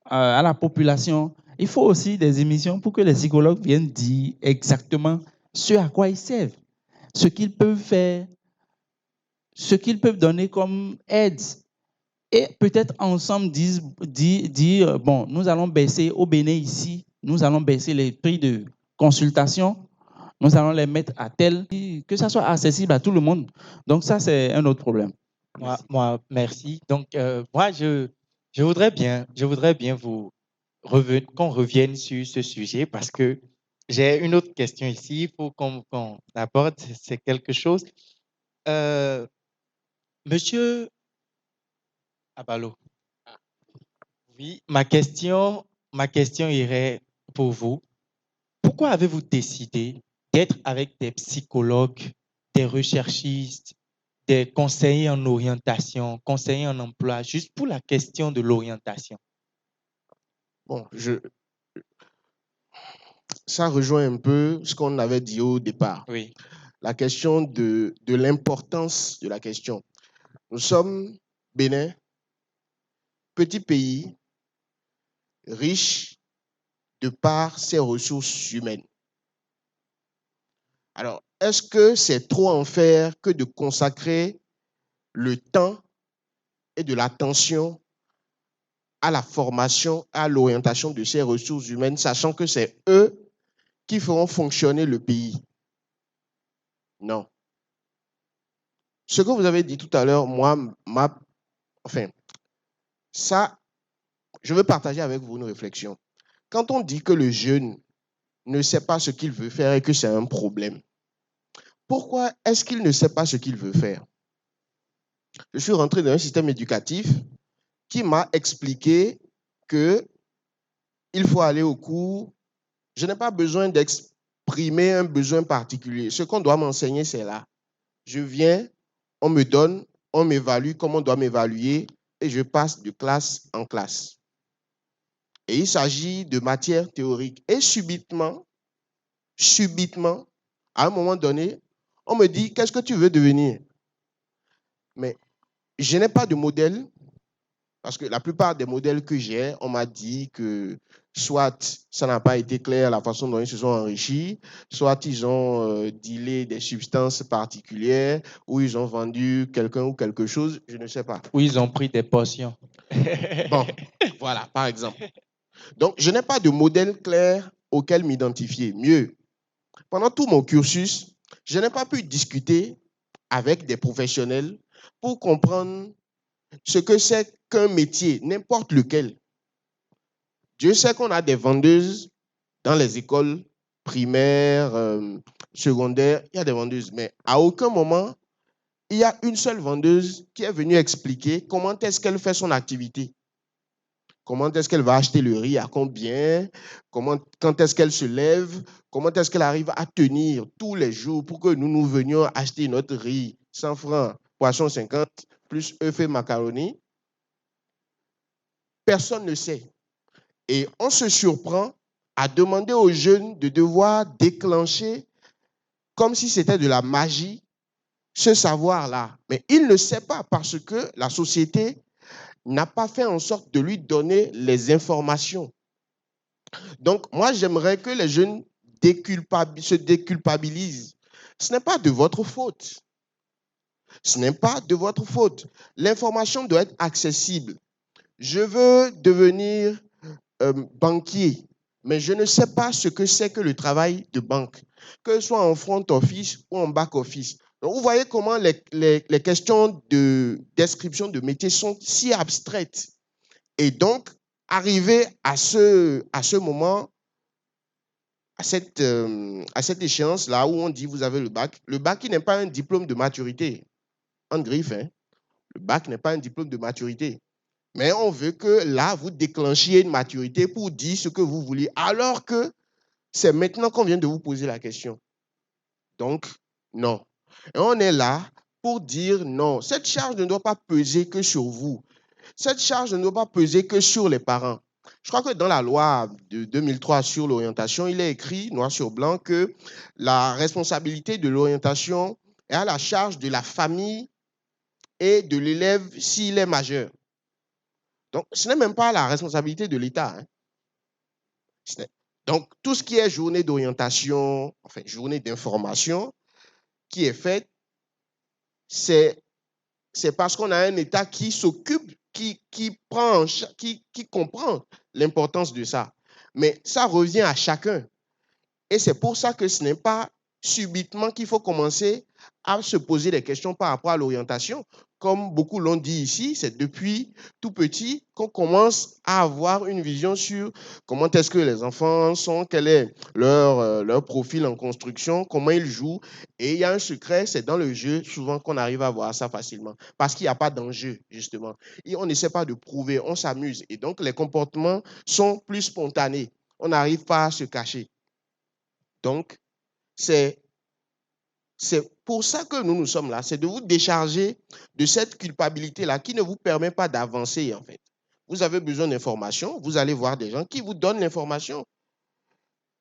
à la population. Il faut aussi des émissions pour que les psychologues viennent dire exactement ce à quoi ils servent, ce qu'ils peuvent faire, ce qu'ils peuvent donner comme aide. Et peut-être ensemble dire, bon, nous allons baisser au Bénin ici, nous allons baisser les prix de consultation, nous allons les mettre à tel, que ça soit accessible à tout le monde. Donc ça, c'est un autre problème. Merci. Donc, moi, je voudrais bien qu'on revienne sur ce sujet parce que j'ai une autre question ici. Il faut qu'on aborde, c'est quelque chose. Monsieur Abalo, oui, ma question irait pour vous. Pourquoi avez-vous décidé d'être avec des psychologues, des recherchistes, des conseillers en orientation, conseillers en emploi, juste pour la question de l'orientation? Bon, ça rejoint un peu ce qu'on avait dit au départ. Oui. La question de l'importance de la question. Nous sommes Bénin, petit pays, riche de par ses ressources humaines. Alors, est-ce que c'est trop en faire que de consacrer le temps et de l'attention à la formation, à l'orientation de ces ressources humaines, sachant que c'est eux qui feront fonctionner le pays? Non. Ce que vous avez dit tout à l'heure, moi, ça, je veux partager avec vous une réflexion. Quand on dit que le jeune ne sait pas ce qu'il veut faire et que c'est un problème, pourquoi est-ce qu'il ne sait pas ce qu'il veut faire? Je suis rentré dans un système éducatif qui m'a expliqué qu'il faut aller au cours. Je n'ai pas besoin d'exprimer un besoin particulier. Ce qu'on doit m'enseigner, c'est là. Je viens, on me donne, on m'évalue comme on doit m'évaluer et je passe de classe en classe. Et il s'agit de matière théorique. Et subitement, À un moment donné, on me dit, qu'est-ce que tu veux devenir? Mais je n'ai pas de modèle, parce que la plupart des modèles que j'ai, on m'a dit que soit ça n'a pas été clair la façon dont ils se sont enrichis, soit ils ont dealé des substances particulières, ou ils ont vendu quelqu'un ou quelque chose, je ne sais pas. Ou ils ont pris des potions. Bon, voilà, par exemple. Donc, je n'ai pas de modèle clair auquel m'identifier. Mieux, pendant tout mon cursus, je n'ai pas pu discuter avec des professionnels pour comprendre ce que c'est qu'un métier, n'importe lequel. Dieu sait qu'on a des vendeuses dans les écoles primaires, secondaires, il y a des vendeuses, mais à aucun moment, il y a une seule vendeuse qui est venue expliquer comment est-ce qu'elle fait son activité. Comment est-ce qu'elle va acheter le riz, à combien, quand est-ce qu'elle se lève, comment est-ce qu'elle arrive à tenir tous les jours pour que nous venions acheter notre riz 100 francs, poisson 50, plus œufs et macaroni. Personne ne sait. Et on se surprend à demander aux jeunes de devoir déclencher, comme si c'était de la magie, ce savoir-là. Mais il ne sait pas parce que la société n'a pas fait en sorte de lui donner les informations. Donc, moi, j'aimerais que les jeunes se déculpabilisent. Ce n'est pas de votre faute. Ce n'est pas de votre faute. L'information doit être accessible. Je veux devenir banquier, mais je ne sais pas ce que c'est que le travail de banque, que ce soit en front office ou en back office. Donc, vous voyez comment les questions de description de métier sont si abstraites. Et donc, arriver à ce moment, à cette échéance-là où on dit vous avez le bac qui n'est pas un diplôme de maturité, en griffe, hein? Le bac n'est pas un diplôme de maturité. Mais on veut que là, vous déclenchiez une maturité pour dire ce que vous voulez, alors que c'est maintenant qu'on vient de vous poser la question. Donc, non. Et on est là pour dire non. Cette charge ne doit pas peser que sur vous. Cette charge ne doit pas peser que sur les parents. Je crois que dans la loi de 2003 sur l'orientation, il est écrit noir sur blanc que la responsabilité de l'orientation est à la charge de la famille et de l'élève s'il est majeur. Donc, ce n'est même pas la responsabilité de l'État. Hein. Donc, tout ce qui est journée d'orientation, enfin, journée d'information qui est faite, c'est parce qu'on a un État qui s'occupe, qui comprend l'importance de ça. Mais ça revient à chacun. Et c'est pour ça que ce n'est pas subitement qu'il faut commencer à se poser des questions par rapport à l'orientation. Comme beaucoup l'ont dit ici, c'est depuis tout petit qu'on commence à avoir une vision sur comment est-ce que les enfants sont, quel est leur profil en construction, comment ils jouent. Et il y a un secret, c'est dans le jeu, souvent qu'on arrive à voir ça facilement. Parce qu'il n'y a pas d'enjeu, justement. Et on n'essaie pas de prouver, on s'amuse. Et donc, les comportements sont plus spontanés. On n'arrive pas à se cacher. Donc, c'est pour ça que nous sommes là, c'est de vous décharger de cette culpabilité-là qui ne vous permet pas d'avancer, en fait. Vous avez besoin d'informations, vous allez voir des gens qui vous donnent l'information.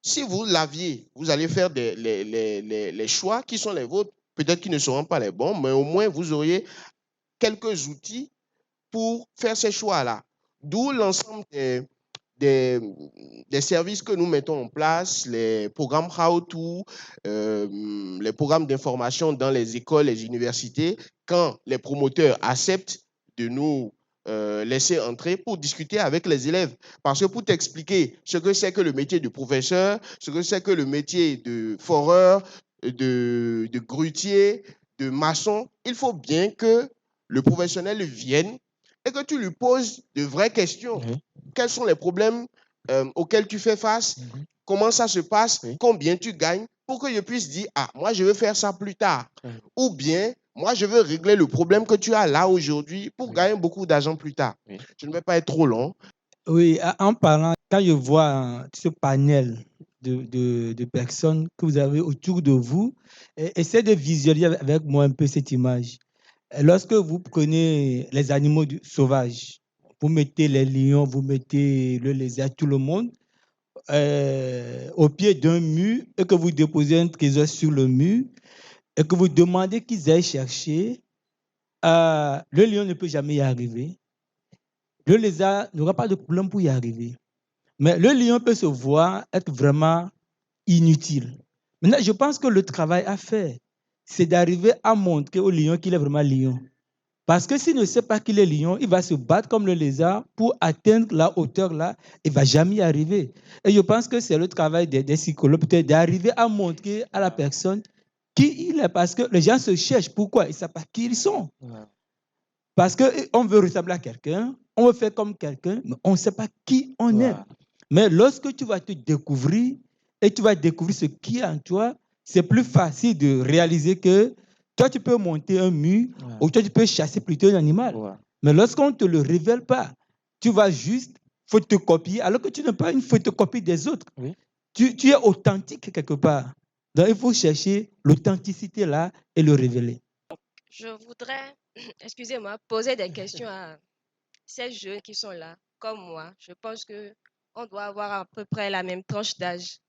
Si vous l'aviez, vous allez faire les choix qui sont les vôtres, peut-être qu'ils ne seront pas les bons, mais au moins vous auriez quelques outils pour faire ces choix-là. D'où l'ensemble des services que nous mettons en place, les programmes How-to, les programmes d'information dans les écoles, les universités, quand les promoteurs acceptent de nous laisser entrer pour discuter avec les élèves. Parce que pour t'expliquer ce que c'est que le métier de professeur, ce que c'est que le métier de foreur, de grutier, de maçon, il faut bien que le professionnel vienne et que tu lui poses de vraies questions. Quels sont les problèmes auxquels tu fais face? Comment ça se passe? Combien tu gagnes? Pour que je puisse dire, ah, moi, je veux faire ça plus tard. Ou bien, moi, je veux régler le problème que tu as là aujourd'hui pour gagner beaucoup d'argent plus tard. Je ne vais pas être trop long. Oui, en parlant, quand je vois ce panel de personnes que vous avez autour de vous, essayez de visualiser avec moi un peu cette image. Lorsque vous prenez les animaux sauvages, vous mettez les lions, vous mettez le lézard, tout le monde, au pied d'un mur et que vous déposez un trésor sur le mur et que vous demandez qu'ils aillent chercher, le lion ne peut jamais y arriver. Le lézard n'aura pas de problème pour y arriver. Mais le lion peut se voir être vraiment inutile. Maintenant, je pense que le travail à faire, c'est d'arriver à montrer au lion qu'il est vraiment lion. Parce que s'il ne sait pas qu'il est lion, il va se battre comme le lézard pour atteindre la hauteur là, il ne va jamais y arriver. Et je pense que c'est le travail des psychologues, peut-être d'arriver à montrer à la personne qui il est. Parce que les gens se cherchent. Pourquoi? Ils ne savent pas qui ils sont. Parce qu'on veut ressembler à quelqu'un, on veut faire comme quelqu'un, mais on ne sait pas qui on est. Mais lorsque tu vas te découvrir et tu vas découvrir ce qui est en toi, c'est plus facile de réaliser que toi, tu peux monter un mur ou toi, tu peux chasser plutôt un animal. Mais lorsqu'on ne te le révèle pas, tu vas juste photocopier alors que tu n'es pas une photocopie des autres. Tu es authentique quelque part. Donc, il faut chercher l'authenticité là et le révéler. Je voudrais, excusez-moi, poser des questions à ces jeunes qui sont là, comme moi. Je pense qu'on doit avoir à peu près la même tranche d'âge.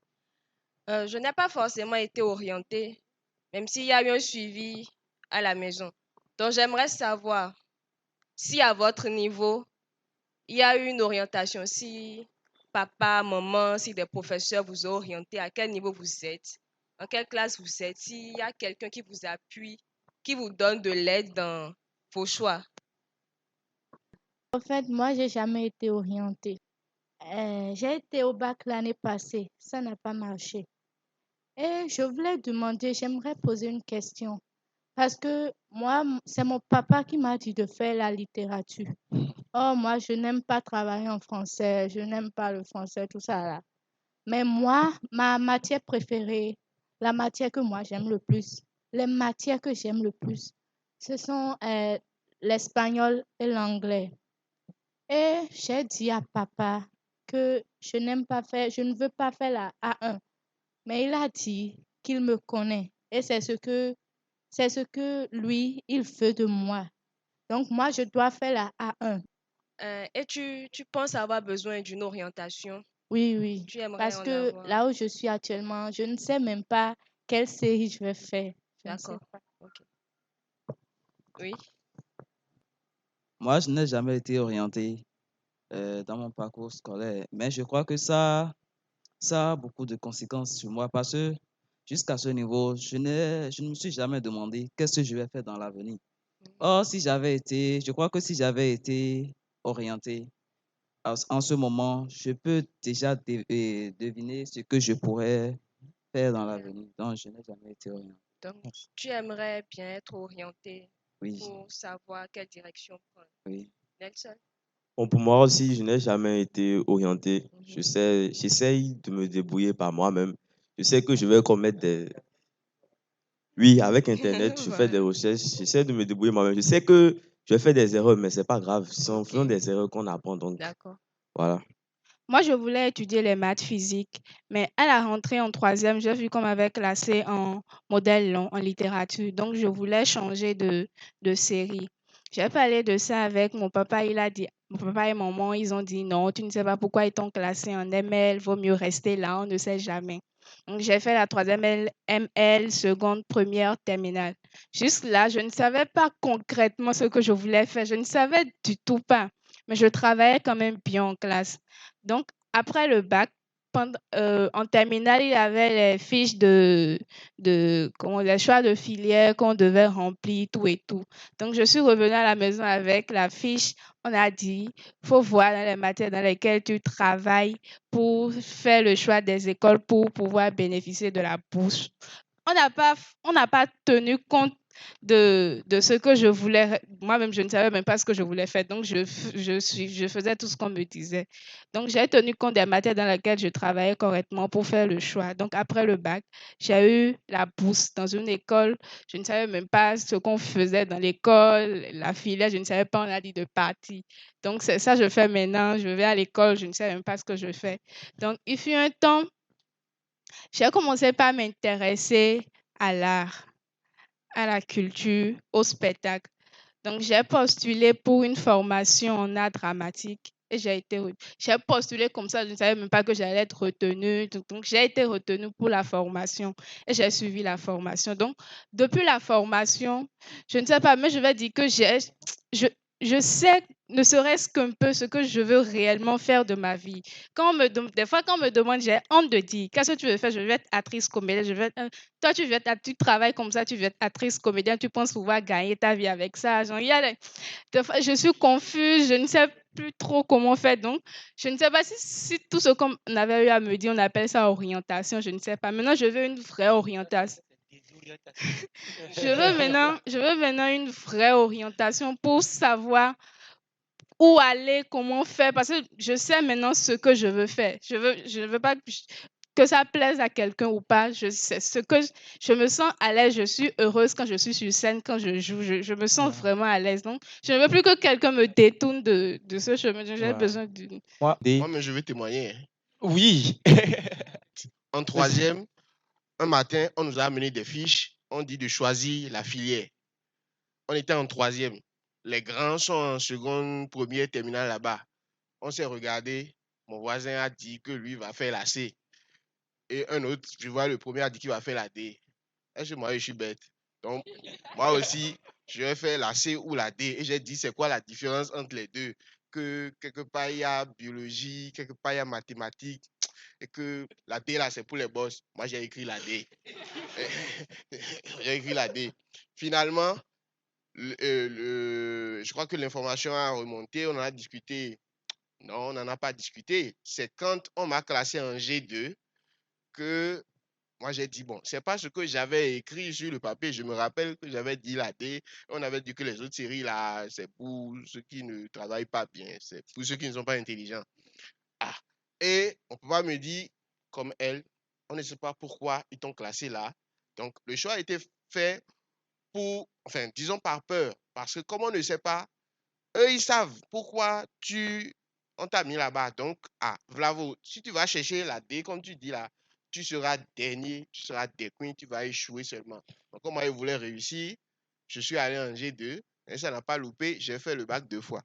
Je n'ai pas forcément été orientée, même s'il y a eu un suivi à la maison. Donc, j'aimerais savoir si à votre niveau, il y a eu une orientation, si papa, maman, si des professeurs vous ont orienté, à quel niveau vous êtes, en quelle classe vous êtes, s'il y a quelqu'un qui vous appuie, qui vous donne de l'aide dans vos choix. En fait, moi, j'ai jamais été orientée. J'ai été au bac l'année passée. Ça n'a pas marché. Et je voulais demander, j'aimerais poser une question. Parce que moi, c'est mon papa qui m'a dit de faire la littérature. Oh, moi, je n'aime pas travailler en français. Je n'aime pas le français, tout ça là. Mais moi, ma matière préférée, la matière que moi j'aime le plus, les matières que j'aime le plus, ce sont l'espagnol et l'anglais. Et j'ai dit à papa que je ne veux pas faire la A1. Mais il a dit qu'il me connaît et c'est ce que lui, il veut de moi. Donc moi, je dois faire la A1. Et tu penses avoir besoin d'une orientation? Oui, oui. Tu aimerais Parce en que avoir? là où je suis actuellement, je ne sais même pas quelle série je vais faire. Je ne sais D'accord. pas. Ok. Oui. Moi, je n'ai jamais été orienté dans mon parcours scolaire, mais je crois que ça a beaucoup de conséquences sur moi parce que jusqu'à ce niveau, je ne me suis jamais demandé qu'est-ce que je vais faire dans l'avenir. Or, je crois que si j'avais été orienté en ce moment, je peux déjà deviner ce que je pourrais faire dans l'avenir. Donc, je n'ai jamais été orienté. Donc, tu aimerais bien être orienté Oui, pour savoir quelle direction prendre. oui. Nelson? Bon, pour moi aussi, je n'ai jamais été orienté. Mhm. J'essaye de me débrouiller par moi-même. Je sais que je vais commettre des... Oui, avec Internet, je fais des Voilà. recherches, j'essaie de me débrouiller moi-même. Je sais que je vais faire des erreurs, mais c'est pas grave. C'est en faisant Ok. des erreurs qu'on apprend. Donc, D'accord. voilà. Moi, je voulais étudier les maths physiques, mais à la rentrée en troisième, j'ai vu qu'on m'avait classé en modèle long en littérature. Donc, je voulais changer de série. J'ai parlé de ça avec mon papa. Mon papa et maman, ils ont dit non, tu ne sais pas pourquoi ils t'ont classé en ML, vaut mieux rester là, on ne sait jamais. Donc, j'ai fait la troisième ML, seconde, première, terminale. Juste là, je ne savais pas concrètement ce que je voulais faire. Je ne savais du tout pas, mais je travaillais quand même bien en classe. Donc, après le bac, en terminale, il y avait les fiches les choix de filière qu'on devait remplir, tout et tout. Donc, je suis revenue à la maison avec la fiche. On a dit, il faut voir dans les matières dans lesquelles tu travailles pour faire le choix des écoles pour pouvoir bénéficier de la bourse. On n'a pas tenu compte de ce que je voulais. Moi-même, je ne savais même pas ce que je voulais faire. Donc, je faisais tout ce qu'on me disait. Donc, j'ai tenu compte des matières dans lesquelles je travaillais correctement pour faire le choix. Donc, après le bac, j'ai eu la bourse dans une école. Je ne savais même pas ce qu'on faisait dans l'école. La filière, je ne savais pas, on a dit de partir. Donc, c'est ça que je fais maintenant. Je vais à l'école, je ne sais même pas ce que je fais. Donc, il fut un temps, j'ai commencé par m'intéresser à l'art, à la culture, au spectacle. Donc, j'ai postulé pour une formation en art dramatique et j'ai postulé comme ça, je ne savais même pas que j'allais être retenue. Donc, j'ai été retenue pour la formation et j'ai suivi la formation. Donc, depuis la formation, je ne sais pas, mais je vais dire que je sais, ne serait-ce qu'un peu, ce que je veux réellement faire de ma vie. Des fois, quand on me demande, j'ai honte de dire, qu'est-ce que tu veux faire? Je veux être actrice comédienne. Toi, tu travailles comme ça, tu veux être actrice comédienne, tu penses pouvoir gagner ta vie avec ça. Genre, des fois, je suis confuse, je ne sais plus trop comment faire. Donc, je ne sais pas si tout ce qu'on avait eu à me dire, on appelle ça orientation, je ne sais pas. Maintenant, je veux une vraie orientation. Je veux maintenant une vraie orientation pour savoir où aller, comment faire, parce que je sais maintenant ce que je veux faire. Je veux pas que ça plaise à quelqu'un ou pas. Je sais ce que je me sens à l'aise. Je suis heureuse quand je suis sur scène, quand je joue. Je me sens vraiment à l'aise. Donc, je ne veux plus que quelqu'un me détourne de ce chemin. J'ai besoin d'une. Moi, mais je vais témoigner. Hein. Oui. En troisième, un matin, on nous a amené des fiches. On dit de choisir la filière. On était en troisième. Les grands sont en seconde, première, terminale là-bas. On s'est regardé. Mon voisin a dit que lui va faire la C. Et un autre, je vois le premier a dit qu'il va faire la D. Est-ce que moi, je suis bête? Donc, moi aussi, je vais faire la C ou la D. Et j'ai dit, c'est quoi la différence entre les deux? Que quelque part, il y a biologie, quelque part, il y a mathématiques. Et que la D, là, c'est pour les boss. Moi, j'ai écrit la D. J'ai écrit la D. Finalement, je crois que l'information a remonté. On en a discuté. Non, on n'en a pas discuté. C'est quand on m'a classé en G2 que moi, j'ai dit, bon, c'est pas ce que j'avais écrit sur le papier. Je me rappelle que j'avais dit la D. On avait dit que les autres séries, là, c'est pour ceux qui ne travaillent pas bien. C'est pour ceux qui ne sont pas intelligents. Ah. Et on peut pas me dire, comme elle, on ne sait pas pourquoi ils t'ont classé là. Donc, le choix a été fait pour, enfin, disons par peur. Parce que comme on ne sait pas, eux, ils savent pourquoi on t'a mis là-bas. Donc, Vlavo, si tu vas chercher la D, comme tu dis là, tu seras dernier, tu seras déqueen, tu vas échouer seulement. Donc, comme moi, je voulais réussir, je suis allé en G2, et ça n'a pas loupé, j'ai fait le bac 2 fois.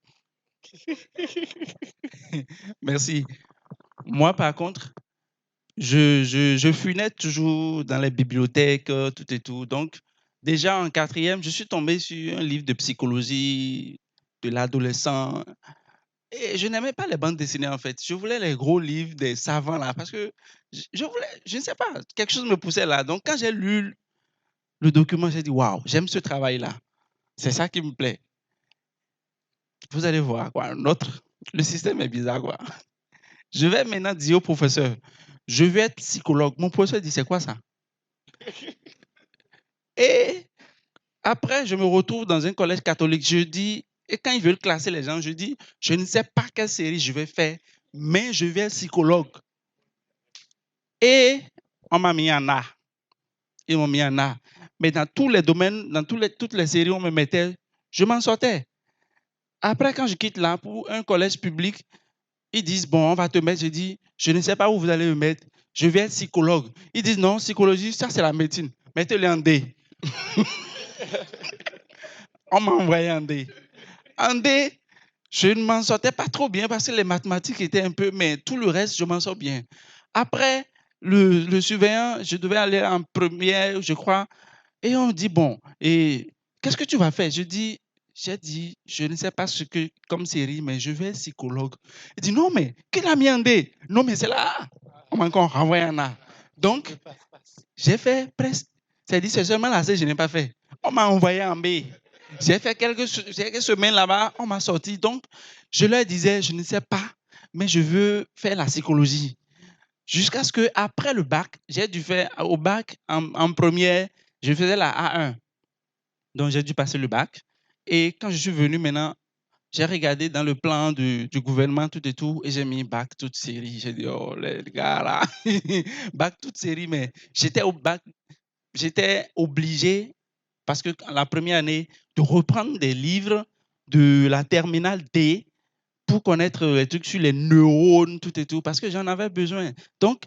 Merci. Moi, par contre, je funais toujours dans les bibliothèques, tout et tout. Donc, déjà en quatrième, je suis tombé sur un livre de psychologie de l'adolescent. Et je n'aimais pas les bandes dessinées, en fait. Je voulais les gros livres des savants, là, parce que je voulais, je ne sais pas, quelque chose me poussait là. Donc, quand j'ai lu le document, j'ai dit, waouh, j'aime ce travail-là. C'est ça qui me plaît. Vous allez voir, quoi. Le système est bizarre, quoi. Je vais maintenant dire au professeur, je vais être psychologue. Mon professeur dit, c'est quoi ça? Et après, je me retrouve dans un collège catholique. Je dis, et quand ils veulent classer les gens, je dis, je ne sais pas quelle série je vais faire, mais je vais être psychologue. Et on m'a mis en A. Ils m'ont mis en A. Mais dans tous les domaines, toutes les séries, on me mettait, je m'en sortais. Après, quand je quitte là pour un collège public, ils disent, bon, on va te mettre. Je dis, je ne sais pas où vous allez me mettre. Je vais être psychologue. Ils disent, non, psychologie, ça, c'est la médecine. Mettez-le en D. On m'a envoyé en D. En D, je ne m'en sortais pas trop bien parce que les mathématiques étaient un peu, mais tout le reste, je m'en sors bien. Après, le surveillant, je devais aller en première, je crois, et on me dit, bon, et qu'est-ce que tu vas faire? J'ai dit, je ne sais pas ce que, comme série, mais je vais être psychologue. Il dit, non, mais qui l'a mis en D? Non, mais c'est là. On m'a encore renvoyé en A. Donc, j'ai fait presque, c'est-à-dire, c'est seulement la C, je n'ai pas fait. On m'a envoyé en B. J'ai fait quelques semaines là-bas, on m'a sorti. Donc, je leur disais, je ne sais pas, mais je veux faire la psychologie. Jusqu'à ce qu'après le bac, j'ai dû faire au bac en première, je faisais la A1. Donc, j'ai dû passer le bac. Et quand je suis venu maintenant, j'ai regardé dans le plan du gouvernement, tout et tout, et j'ai mis bac toute série. J'ai dit, oh les gars là, bac toute série, mais j'étais au bac, j'étais obligé, parce que la première année, de reprendre des livres de la terminale D pour connaître les trucs sur les neurones, tout et tout, parce que j'en avais besoin. Donc,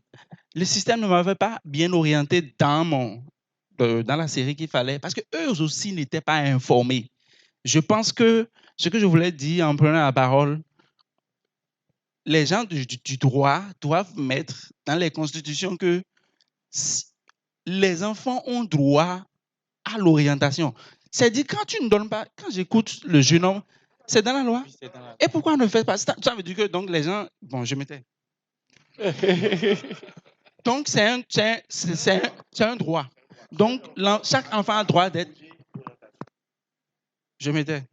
le système ne m'avait pas bien orienté dans la série qu'il fallait, parce qu'eux aussi n'étaient pas informés. Je pense que ce que je voulais dire en prenant la parole, les gens du droit doivent mettre dans les constitutions que les enfants ont droit à l'orientation. C'est dit, quand tu ne donnes pas, quand j'écoute le jeune homme, c'est dans la loi. Et pourquoi on ne fait pas ça? Ça veut dire que donc les gens, bon, je m'étais. Donc c'est un droit. Donc chaque enfant a le droit d'être. Je m'étais.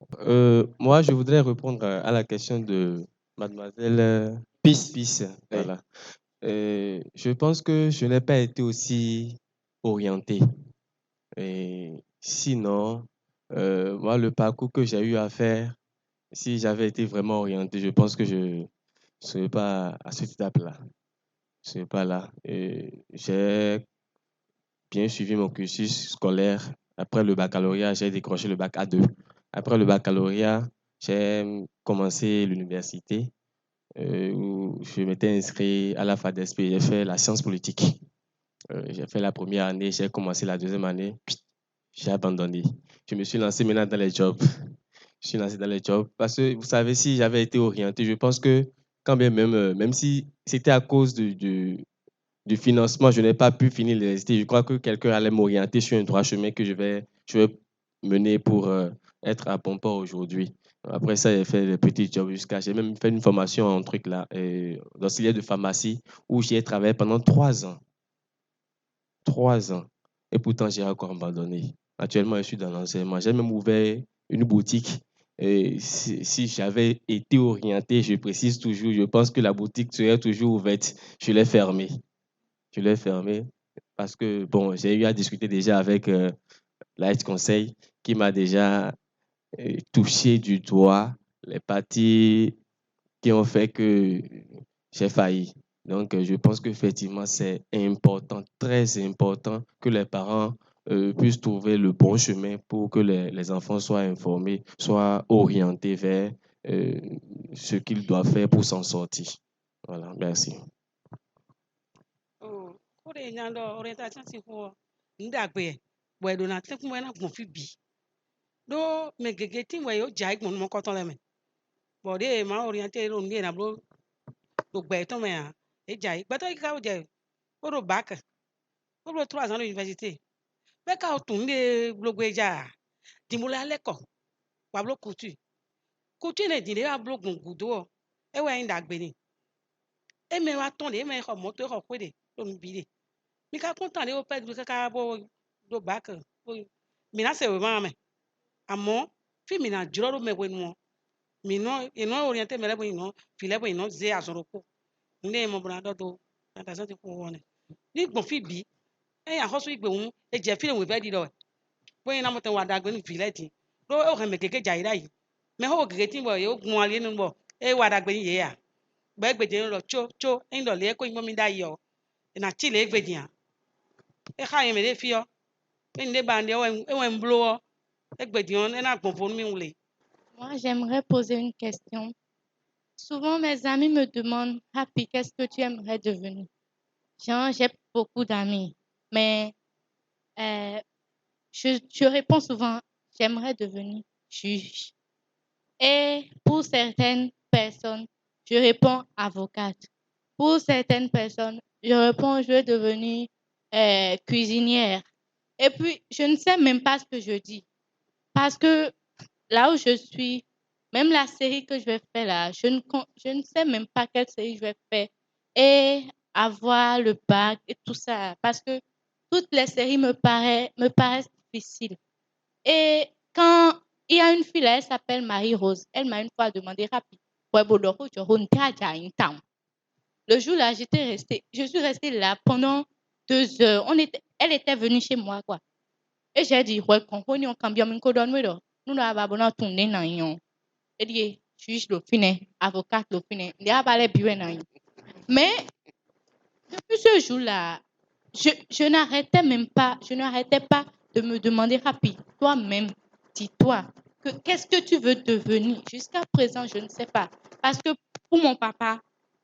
Moi, je voudrais répondre à la question de mademoiselle Pisse. Voilà. Je pense que je n'ai pas été aussi orienté. Et sinon, moi, le parcours que j'ai eu à faire, si j'avais été vraiment orienté, je pense que je ne serais pas à cette étape-là. Je ne serais pas là. Et j'ai bien suivi mon cursus scolaire. Après le baccalauréat, j'ai décroché le bac A2. Après le baccalauréat, j'ai commencé l'université où je m'étais inscrit à la FADESP. J'ai fait la science politique. J'ai fait la première année, j'ai commencé la deuxième année, j'ai abandonné. Je me suis lancé maintenant dans les jobs. Je suis lancé dans les jobs parce que, vous savez, si j'avais été orienté, je pense que quand même, même si c'était à cause du financement, je n'ai pas pu finir l'université. Je crois que quelqu'un allait m'orienter sur un droit chemin que je vais mener pour être à bon port aujourd'hui. Après ça, j'ai fait des petits jobs j'ai même fait une formation en truc là, d'auxiliaire de pharmacie où j'y ai travaillé pendant 3 ans. 3 ans. Et pourtant, j'ai encore abandonné. Actuellement, je suis dans l'enseignement. J'ai même ouvert une boutique. Et si j'avais été orienté, je précise toujours, je pense que la boutique serait toujours ouverte. Je l'ai fermée. Je l'ai fermée parce que, bon, j'ai eu à discuter déjà avec l'AID Conseil qui m'a déjà touché du doigt les parties qui ont fait que j'ai failli. Donc, je pense qu'effectivement, c'est important, très important, que les parents puissent trouver le bon chemin pour que les enfants soient informés, soient orientés vers euh, ce qu'ils doivent faire pour s'en sortir. Voilà, merci. Oh, kore nyando orientation si ko ndagbe we do na tek mo na gbon fi bi do me gege tin we yo jai gbon mo ko ton le me bo de ma orienté ro ni na bro do gbe ton me a e jai gbe to ka o je o ro back o ro 3 ans l'université be ka o tun le blogbe ja dimula leko wa blo kutu ne di le wa blo gun gudo e we ndagbe ni e me wa ton de e me ko mo to ko kwede lo mi bi de mi ka content de o pè du ka bo do back mi na se we ma me àmọ́ fi mi na juro ro me we nu mi no e no orienté me le bo ino fi le bo ino ze azoro ko nle mo bra do na ta so ti ko woni ni gbon fi bi e ya hoso igbe un e je fi le we be di do bo ina mo ten wa dagbe ni fi le ti do o han me keke ja ira yi me ho gege tin bo ye o gun ale nu bo e wa dagbe ni ye ya gbe gbe de lo cho en lo le ko imo mi da yo na chi le gbe di an e ha yen me le fi o e nde ba nde e we mblo o e gbe di on e na gbon fo mi wule. Moi, j'aimerais poser une question. Souvent, mes amis me demandent, Happy, qu'est-ce que tu aimerais devenir? Genre, j'ai beaucoup d'amis, mais je réponds souvent, j'aimerais devenir juge. Et pour certaines personnes, je réponds avocate. Pour certaines personnes, je réponds, je vais devenir cuisinière. Et puis, je ne sais même pas ce que je dis. Parce que là où je suis, même la série que je vais faire là, je ne sais même pas quelle série je vais faire. Et avoir le bac et tout ça. Parce que toutes les séries me paraissent difficiles. Et quand il y a une fille là, elle s'appelle Marie-Rose, elle m'a une fois demandé rapide. Le jour là, je suis restée là pendant 2 heures. Elle était venue chez moi, quoi. Et j'ai dit, ouais, quand on est cambia min ko don wedo. Nous n'avons pas tourné na yon. Et dit, juge le fine, avocat le fine. Il y a pas les buts na yon. Mais depuis ce jour-là, je n'arrêtais pas de me demander, rapide, toi-même, dis-toi, qu'est-ce que tu veux devenir? Jusqu'à présent, je ne sais pas. Parce que pour mon papa,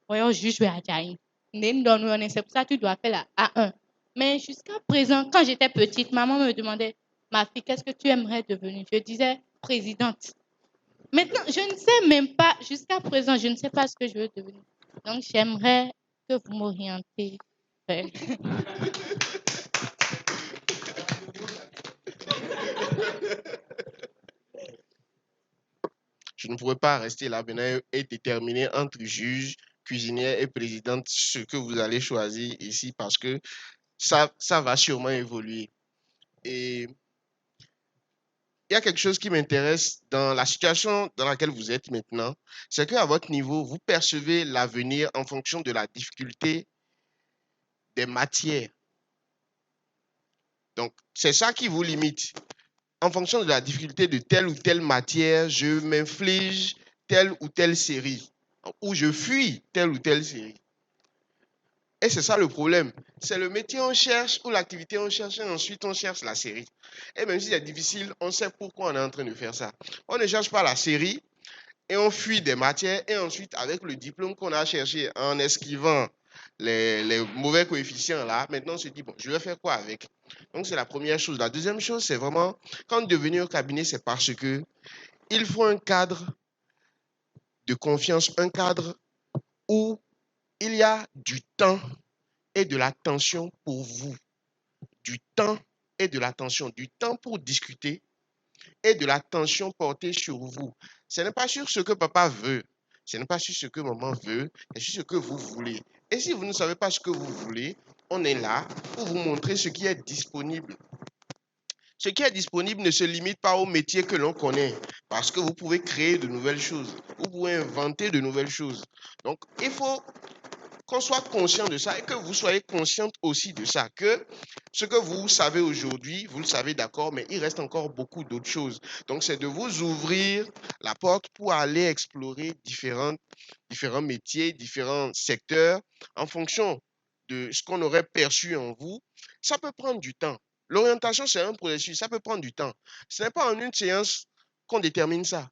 voyons, juge à Djaï. C'est pour ça que tu dois faire la A1. Mais jusqu'à présent, quand j'étais petite, maman me demandait, ma fille, qu'est-ce que tu aimerais devenir? Je disais, présidente. Maintenant, je ne sais même pas, jusqu'à présent, je ne sais pas ce que je veux devenir. Donc, j'aimerais que vous m'orientez vers... Je ne pourrais pas rester là maintenant et déterminer entre juge, cuisinière et présidente ce que vous allez choisir ici parce que ça va sûrement évoluer. Et il y a quelque chose qui m'intéresse dans la situation dans laquelle vous êtes maintenant, c'est qu'à votre niveau, vous percevez l'avenir en fonction de la difficulté des matières. Donc, c'est ça qui vous limite. En fonction de la difficulté de telle ou telle matière, je m'inflige telle ou telle série, ou je fuis telle ou telle série. Et c'est ça le problème. C'est le métier on cherche ou l'activité on cherche et ensuite on cherche la série. Et même si c'est difficile, on sait pourquoi on est en train de faire ça. On ne cherche pas la série et on fuit des matières et ensuite avec le diplôme qu'on a cherché en esquivant les mauvais coefficients là, maintenant on se dit, bon, je vais faire quoi avec? Donc c'est la première chose. La deuxième chose, c'est vraiment, quand devenir au cabinet, c'est parce que il faut un cadre de confiance, un cadre où il y a du temps et de l'attention pour vous. Du temps et de l'attention. Du temps pour discuter et de l'attention portée sur vous. Ce n'est pas sur ce que papa veut. Ce n'est pas sur ce que maman veut, mais sur ce que vous voulez. Et si vous ne savez pas ce que vous voulez, on est là pour vous montrer ce qui est disponible. Ce qui est disponible ne se limite pas au métier que l'on connaît, parce que vous pouvez créer de nouvelles choses, vous pouvez inventer de nouvelles choses. Donc, il faut qu'on soit conscient de ça et que vous soyez consciente aussi de ça, que ce que vous savez aujourd'hui, vous le savez d'accord, mais il reste encore beaucoup d'autres choses. Donc, c'est de vous ouvrir la porte pour aller explorer différents métiers, différents secteurs en fonction de ce qu'on aurait perçu en vous. Ça peut prendre du temps. L'orientation, c'est un processus, ça peut prendre du temps. Ce n'est pas en une séance qu'on détermine ça.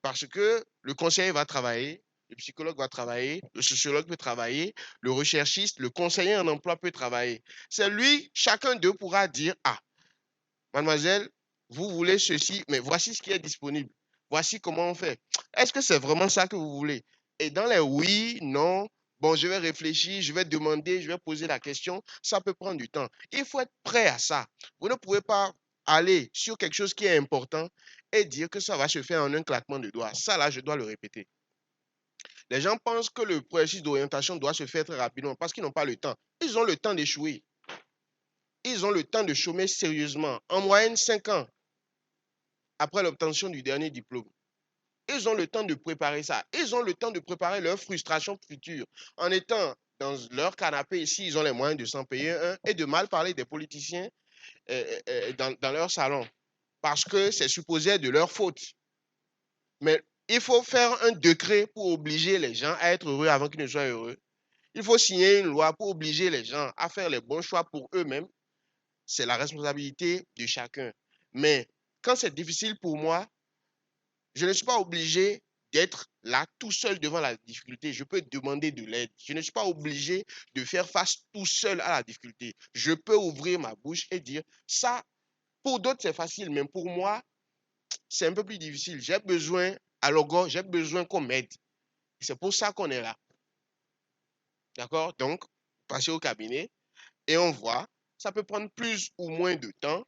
Parce que le conseiller va travailler, le psychologue va travailler, le sociologue peut travailler, le recherchiste, le conseiller en emploi peut travailler. C'est lui, chacun d'eux pourra dire, ah, mademoiselle, vous voulez ceci, mais voici ce qui est disponible. Voici comment on fait. Est-ce que c'est vraiment ça que vous voulez? Et dans les oui, non, bon, je vais réfléchir, je vais demander, je vais poser la question, ça peut prendre du temps. Il faut être prêt à ça. Vous ne pouvez pas aller sur quelque chose qui est important et dire que ça va se faire en un claquement de doigts. Ça, là, je dois le répéter. Les gens pensent que le processus d'orientation doit se faire très rapidement parce qu'ils n'ont pas le temps. Ils ont le temps d'échouer. Ils ont le temps de chômer sérieusement. En moyenne, 5 ans après l'obtention du dernier diplôme. Ils ont le temps de préparer ça. Ils ont le temps de préparer leur frustration future. En étant dans leur canapé ici, ils ont les moyens de s'en payer un et de mal parler des politiciens dans leur salon. Parce que c'est supposé être de leur faute. Mais il faut faire un décret pour obliger les gens à être heureux avant qu'ils ne soient heureux. Il faut signer une loi pour obliger les gens à faire les bons choix pour eux-mêmes. C'est la responsabilité de chacun. Mais quand c'est difficile pour moi, je ne suis pas obligé d'être là tout seul devant la difficulté. Je peux demander de l'aide. Je ne suis pas obligé de faire face tout seul à la difficulté. Je peux ouvrir ma bouche et dire, ça, pour d'autres, c'est facile, mais pour moi, c'est un peu plus difficile. J'ai besoin, alors j'ai besoin qu'on m'aide. C'est pour ça qu'on est là. D'accord? Donc, passez au cabinet et on voit. Ça peut prendre plus ou moins de temps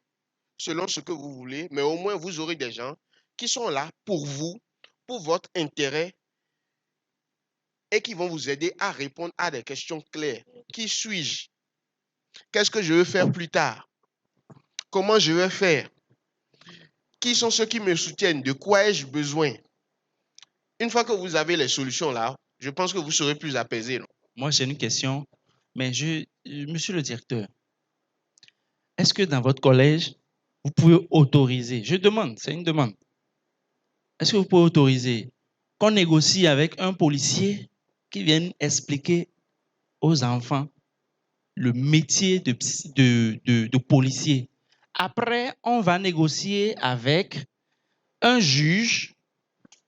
selon ce que vous voulez, mais au moins vous aurez des gens qui sont là pour vous, pour votre intérêt et qui vont vous aider à répondre à des questions claires. Qui suis-je? Qu'est-ce que je veux faire plus tard? Comment je vais faire? Qui sont ceux qui me soutiennent? De quoi ai-je besoin? Une fois que vous avez les solutions là, je pense que vous serez plus apaisé. Non? Moi, j'ai une question, mais monsieur le directeur, est-ce que dans votre collège, vous pouvez autoriser, je demande, c'est une demande, est-ce que vous pouvez autoriser qu'on négocie avec un policier qui vienne expliquer aux enfants le métier de policier? Après, on va négocier avec un juge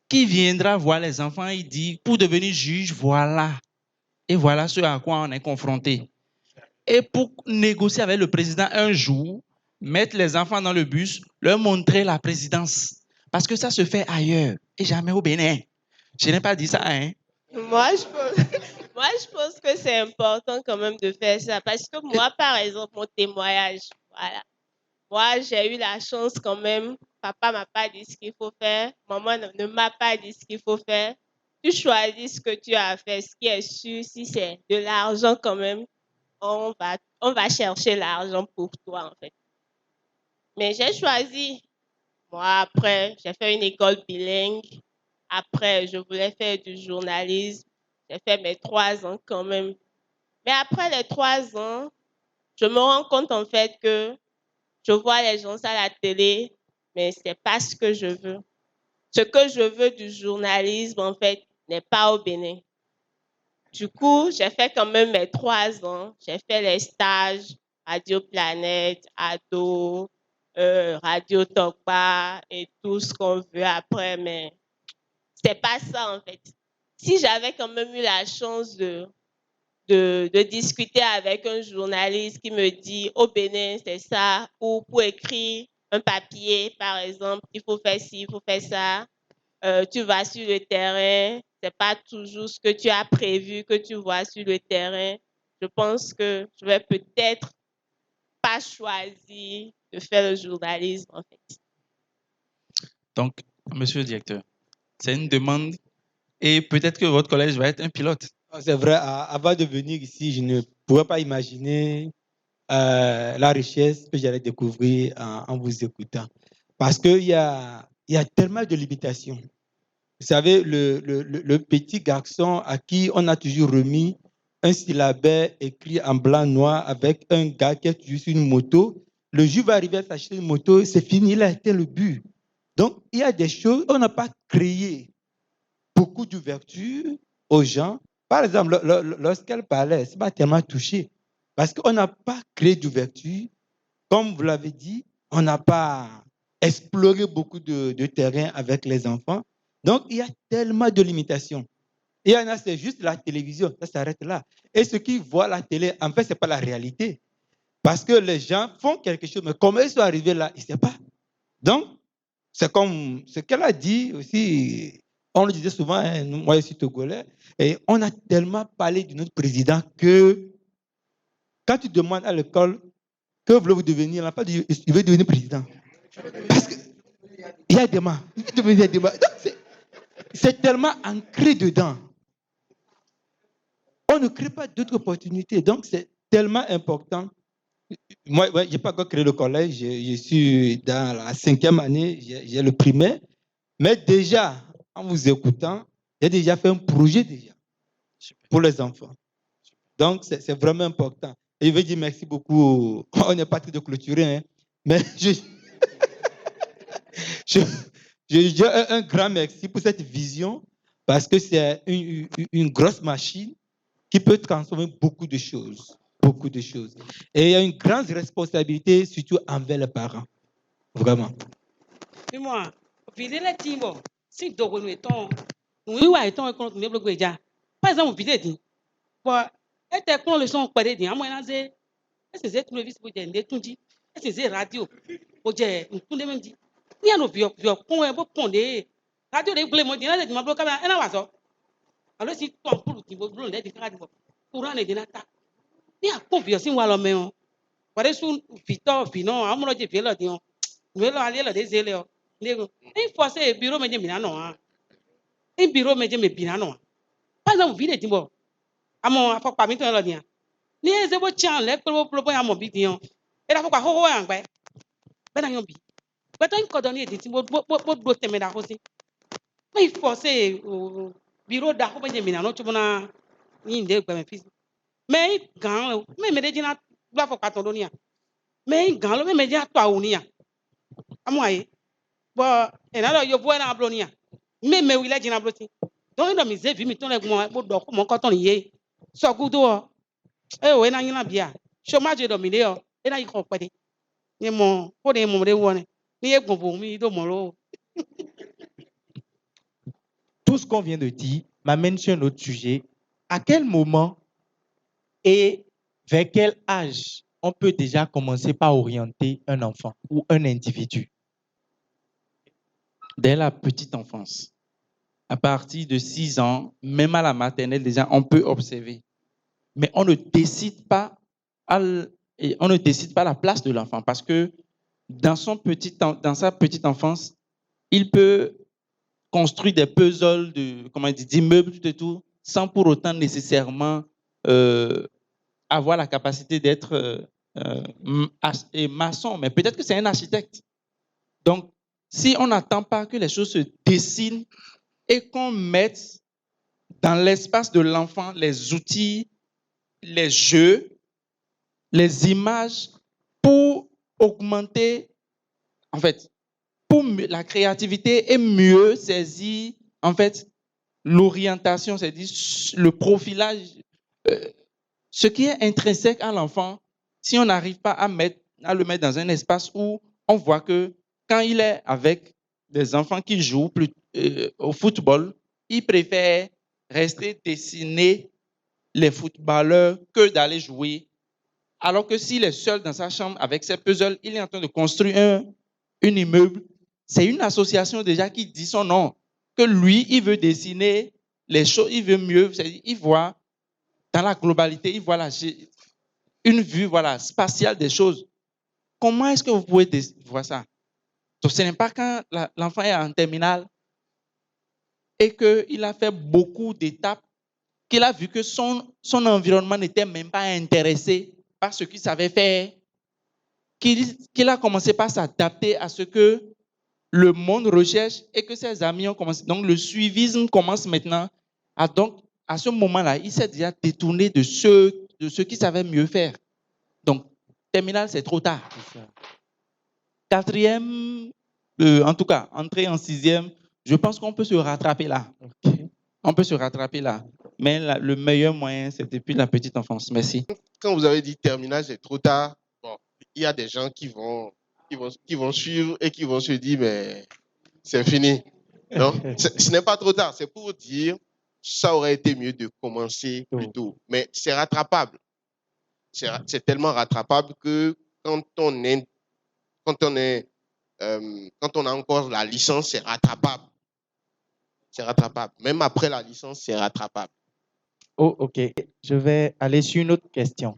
qui viendra voir les enfants et dit, pour devenir juge, voilà. Et voilà ce à quoi on est confronté. Et pour négocier avec le président un jour, mettre les enfants dans le bus, leur montrer la présidence. Parce que ça se fait ailleurs. et jamais au Bénin. Je n'ai pas dit ça, hein. Moi, je pense, moi, je pense que c'est important quand même de faire ça parce que moi, par exemple, mon témoignage, voilà. Moi, j'ai eu la chance quand même. Papa m'a pas dit ce qu'il faut faire. Maman ne m'a pas dit ce qu'il faut faire. Tu choisis ce que tu as à faire. Ce qui est sûr, si c'est de l'argent quand même, on va chercher l'argent pour toi, en fait. Mais j'ai choisi. Moi, après, j'ai fait une école bilingue. Après, je voulais faire du journalisme. J'ai fait mes 3 ans quand même. Mais après les 3 ans, je me rends compte en fait que je vois les gens à la télé, mais ce n'est pas ce que je veux. Ce que je veux du journalisme, en fait, n'est pas au Bénin. Du coup, j'ai fait quand même mes 3 ans. J'ai fait les stages Radio Planète, Ado, Radio Tokpa et tout ce qu'on veut après, mais c'est pas ça en fait. Si j'avais quand même eu la chance de discuter avec un journaliste qui me dit au Bénin, c'est ça, ou pour écrire un papier, par exemple, il faut faire ci, il faut faire ça. Tu vas sur le terrain, c'est pas toujours ce que tu as prévu que tu vois sur le terrain. Je pense que je vais peut-être pas choisir de faire le journalisme, en fait. Donc, monsieur le directeur, c'est une demande et peut-être que votre collège va être un pilote. C'est vrai, avant de venir ici, je ne pouvais pas imaginer la richesse que j'allais découvrir en vous écoutant. Parce qu'il y a tellement de limitations. Vous savez, le petit garçon à qui on a toujours remis un syllabet écrit en blanc-noir avec un gars qui est toujours sur une moto, le jour va arriver à s'acheter une moto, c'est fini, il a atteint le but. Donc, il y a des choses, on n'a pas créé beaucoup d'ouverture aux gens. Par exemple, lorsqu'elle parlait, ça m'a tellement touché. Parce qu'on n'a pas créé d'ouverture. Comme vous l'avez dit, on n'a pas exploré beaucoup de terrain avec les enfants. Donc, il y a tellement de limitations. Il y en a, c'est juste la télévision, ça s'arrête là. Et ceux qui voient la télé, en fait, ce n'est pas la réalité. Parce que les gens font quelque chose, mais comment ils sont arrivés là, ils ne savent pas. Donc, c'est comme ce qu'elle a dit aussi. On le disait souvent, hein, moi je suis togolais, et on a tellement parlé de notre président que quand tu demandes à l'école que voulez-vous devenir, l'enfant dit il veut devenir président. Parce qu'il y a des mains. C'est tellement ancré dedans. On ne crée pas d'autres opportunités. Donc, c'est tellement important. Moi, je n'ai pas encore créé le collège. Je suis dans la 5e année. J'ai le primaire. Mais déjà, en vous écoutant, j'ai déjà fait un projet déjà pour les enfants. Donc, c'est vraiment important. Et je veux dire merci beaucoup. On n'est pas en train de clôturer, hein, mais je dis un grand merci pour cette vision parce que c'est une grosse machine qui peut transformer beaucoup de choses. Beaucoup de choses. Et il y a une grande responsabilité, surtout envers les parents. Vraiment. Dis-moi, vider les timbres, si dogo nous étant, nous étant contre nous bloquer déjà. Par exemple, vider dit, bon, et t'es contre le son paré dit, à moi c'est, c'est tout le vis pour dire, tout dit, c'est radio, pour dire, tout le monde dit, il y a nos vieux, qu'on est beau pondé, radio les blés, moi dit, là, c'est ma bloqué, et là, ça. Alors si toi pour le timbre, bleu, les différents, courant les dénata, il y a confiance en moi, mais on, par exemple, Victor, Vinon, à mon dieu, bien là, dit, nous allons aller là, des élèves. Il faut c'est bureau mais bien non un bureau mais bien non pas exemple vide timbo amo afọ pa mi to lo dia ni eze bo chan le pro amo bi dion e da fo kwa ho an gbe be na yon bi be tan ko do ni edi timbo bo do teme da ho si il faut c'est bureau da ho be bien non chubo na ni nde gbe me fi mais gan me me de jina ba fo pa to do ni a mais gan lo me jina to awuni a amo aye bon et là yo voix na blonia me wi la jina bloti donc do mi ze vi mi ton le mo do ko mo ko ton ye so gudo e o na yin na bia chômage do mi le o e na yi ko pede ni mo ko de mo de woni ni e gbon mi do mo lo. Tout ce qu'on vient de dire m'amène sur un autre sujet. À quel moment et vers quel âge on peut déjà commencer par orienter un enfant ou un individu? Dès la petite enfance. à partir de 6 ans, même à la maternelle, déjà, on peut observer. Mais on ne décide pas on ne décide pas la place de l'enfant parce que dans sa petite enfance, il peut construire des puzzles d'immeubles, tout, sans pour autant nécessairement avoir la capacité d'être maçon. Mais peut-être que c'est un architecte. Donc, si on n'attend pas que les choses se dessinent et qu'on mette dans l'espace de l'enfant les outils, les jeux, les images pour augmenter, en fait, pour la créativité et mieux saisir, en fait, l'orientation, c'est-à-dire le profilage, ce qui est intrinsèque à l'enfant, si on n'arrive pas à le mettre dans un espace où on voit que quand il est avec des enfants qui jouent au football, il préfère rester dessiner les footballeurs que d'aller jouer. Alors que s'il est seul dans sa chambre avec ses puzzles, il est en train de construire un immeuble. C'est une association déjà qui dit son nom. Que lui, il veut dessiner les choses, il veut mieux, c'est-à-dire, il voit dans la globalité, il voit une vue spatiale des choses. Comment est-ce que vous pouvez voir ça? Donc, ce n'est pas quand l'enfant est en terminale et qu'il a fait beaucoup d'étapes qu'il a vu que son environnement n'était même pas intéressé par ce qu'il savait faire, qu'il a commencé par s'adapter à ce que le monde recherche et que ses amis ont commencé. Donc, le suivisme commence maintenant. Donc, à ce moment-là, il s'est déjà détourné de ce qu'il savait mieux faire. Donc, terminale, c'est trop tard. Quatrième, en tout cas, entrée en sixième, je pense qu'on peut se rattraper là. Okay. On peut se rattraper là. Mais le meilleur moyen, c'est depuis la petite enfance. Merci. Quand vous avez dit terminale, c'est trop tard, bon, il y a des gens qui vont suivre et qui vont se dire, mais c'est fini. Non, ce n'est pas trop tard. C'est pour dire, ça aurait été mieux de commencer plus tôt. Mais c'est rattrapable. C'est tellement rattrapable que quand on a encore la licence, c'est rattrapable. C'est rattrapable. Même après la licence, c'est rattrapable. Oh, OK. Je vais aller sur une autre question.